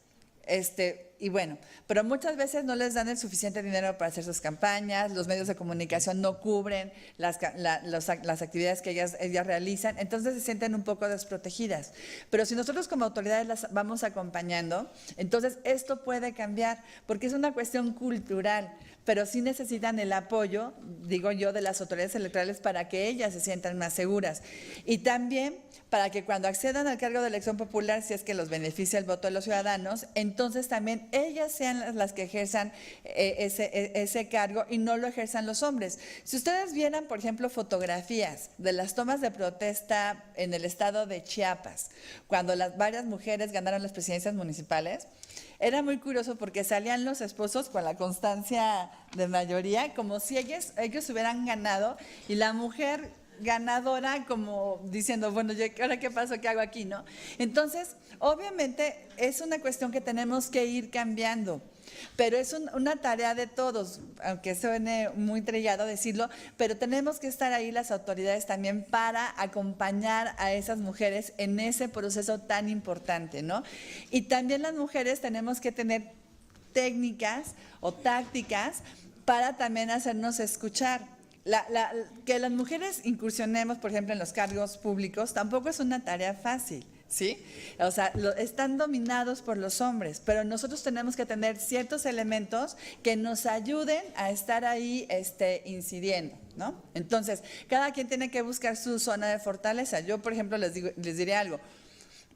Y bueno, pero muchas veces no les dan el suficiente dinero para hacer sus campañas, los medios de comunicación no cubren las actividades que ellas realizan, entonces se sienten un poco desprotegidas. Pero si nosotros como autoridades las vamos acompañando, entonces esto puede cambiar, porque es una cuestión cultural, pero sí necesitan el apoyo, digo yo, de las autoridades electorales para que ellas se sientan más seguras. Y también para que cuando accedan al cargo de elección popular, si es que los beneficia el voto de los ciudadanos, entonces también ellas sean las que ejerzan ese cargo y no lo ejerzan los hombres. Si ustedes vieran, por ejemplo, fotografías de las tomas de protesta en el estado de Chiapas, cuando varias mujeres ganaron las presidencias municipales, era muy curioso porque salían los esposos con la constancia de mayoría, como si ellos hubieran ganado, y la mujer ganadora como diciendo, bueno, ¿ahora qué pasó? ¿Qué hago aquí? ¿No? Entonces, obviamente es una cuestión que tenemos que ir cambiando, pero es una tarea de todos, aunque suene muy trillado decirlo, pero tenemos que estar ahí las autoridades también para acompañar a esas mujeres en ese proceso tan importante, ¿no? Y también las mujeres tenemos que tener técnicas o tácticas para también hacernos escuchar. Que las mujeres incursionemos, por ejemplo, en los cargos públicos, tampoco es una tarea fácil, ¿sí? O sea, están dominados por los hombres, pero nosotros tenemos que tener ciertos elementos que nos ayuden a estar ahí incidiendo, ¿no? Entonces, cada quien tiene que buscar su zona de fortaleza. Yo, por ejemplo, les diré algo.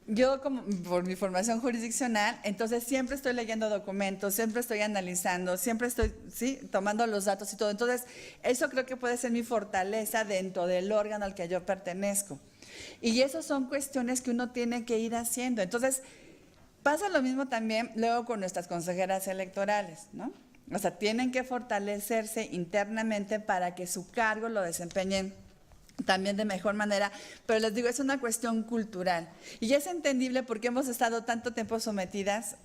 Yo, como por mi formación jurisdiccional, entonces siempre estoy leyendo documentos, siempre estoy analizando, siempre estoy tomando los datos y todo. Entonces, eso creo que puede ser mi fortaleza dentro del órgano al que yo pertenezco. Y esas son cuestiones que uno tiene que ir haciendo. Entonces, pasa lo mismo también luego con nuestras consejeras electorales, ¿no? O sea, tienen que fortalecerse internamente para que su cargo lo desempeñen también de mejor manera, pero les digo, es una cuestión cultural y es entendible porque hemos estado tanto tiempo sometidas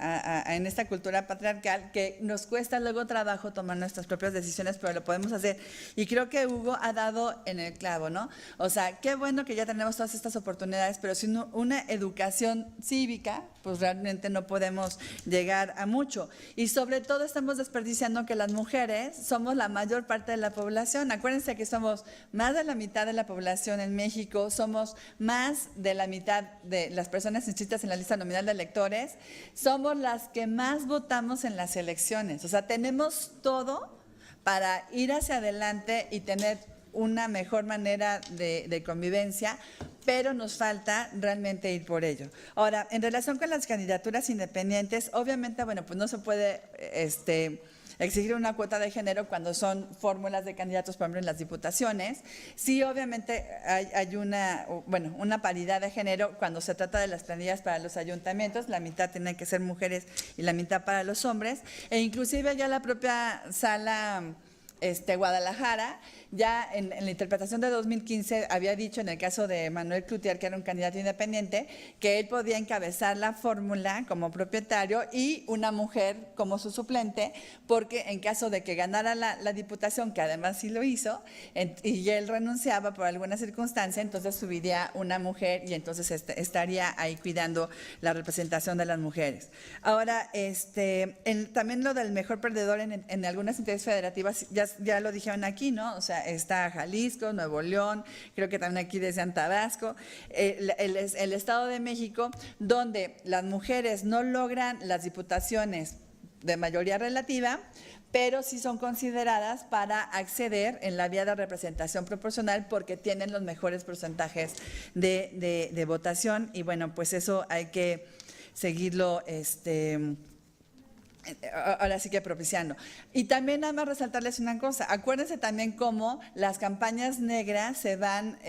en esta cultura patriarcal que nos cuesta luego trabajo tomar nuestras propias decisiones, pero lo podemos hacer y creo que Hugo ha dado en el clavo, ¿no? O sea, qué bueno que ya tenemos todas estas oportunidades, pero sin una educación cívica, pues realmente no podemos llegar a mucho y sobre todo estamos desperdiciando que las mujeres somos la mayor parte de la población. Acuérdense que somos más de la mitad de la población en México, somos más de la mitad de las personas inscritas en la lista nominal de electores, somos las que más votamos en las elecciones, o sea, tenemos todo para ir hacia adelante y tener una mejor manera de convivencia, pero nos falta realmente ir por ello. Ahora, en relación con las candidaturas independientes, obviamente, bueno, pues no se puede exigir una cuota de género cuando son fórmulas de candidatos, por ejemplo, en las diputaciones. Sí, obviamente hay una paridad de género cuando se trata de las planillas para los ayuntamientos, la mitad tiene que ser mujeres y la mitad para los hombres, e inclusive ya la propia sala Guadalajara, ya en la interpretación de 2015 había dicho en el caso de Manuel Cloutier, que era un candidato independiente, que él podía encabezar la fórmula como propietario y una mujer como su suplente, porque en caso de que ganara la diputación, que además sí lo hizo, y él renunciaba por alguna circunstancia, entonces subiría una mujer y entonces estaría ahí cuidando la representación de las mujeres. Ahora, también lo del mejor perdedor en algunas entidades federativas, ya lo dijeron aquí, ¿no? O sea, está Jalisco, Nuevo León, creo que también aquí decían Tabasco, el Estado de México, donde las mujeres no logran las diputaciones de mayoría relativa, pero sí son consideradas para acceder en la vía de representación proporcional porque tienen los mejores porcentajes de votación y bueno, pues eso hay que seguirlo ahora sí que propiciando. Y también nada más resaltarles una cosa, acuérdense también cómo las campañas negras se van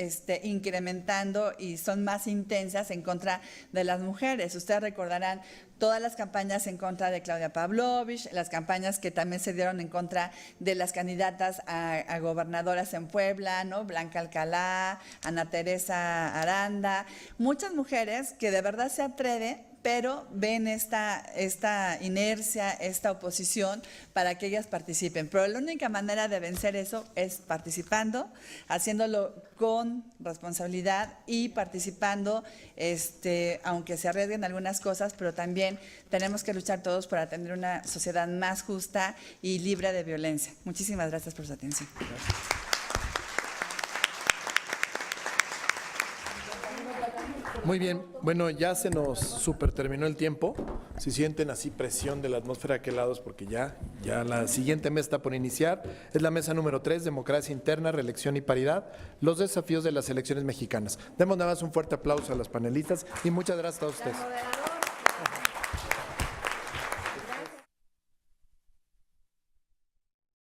incrementando y son más intensas en contra de las mujeres. Ustedes recordarán todas las campañas en contra de Claudia Pavlovich, las campañas que también se dieron en contra de las candidatas a gobernadoras en Puebla, ¿no? Blanca Alcalá, Ana Teresa Aranda, muchas mujeres que de verdad se atreven, pero ven esta inercia, esta oposición para que ellas participen. Pero la única manera de vencer eso es participando, haciéndolo con responsabilidad y participando, aunque se arriesguen algunas cosas, pero también tenemos que luchar todos para tener una sociedad más justa y libre de violencia. Muchísimas gracias por su atención. Gracias. Muy bien, bueno, ya se nos super terminó el tiempo. Si sienten así presión de la atmósfera de aquel lado es porque ya la siguiente mesa está por iniciar. Es la mesa número 3, Democracia Interna, Reelección y Paridad, los desafíos de las elecciones mexicanas. Demos nada más un fuerte aplauso a los panelistas y muchas gracias a todos ustedes.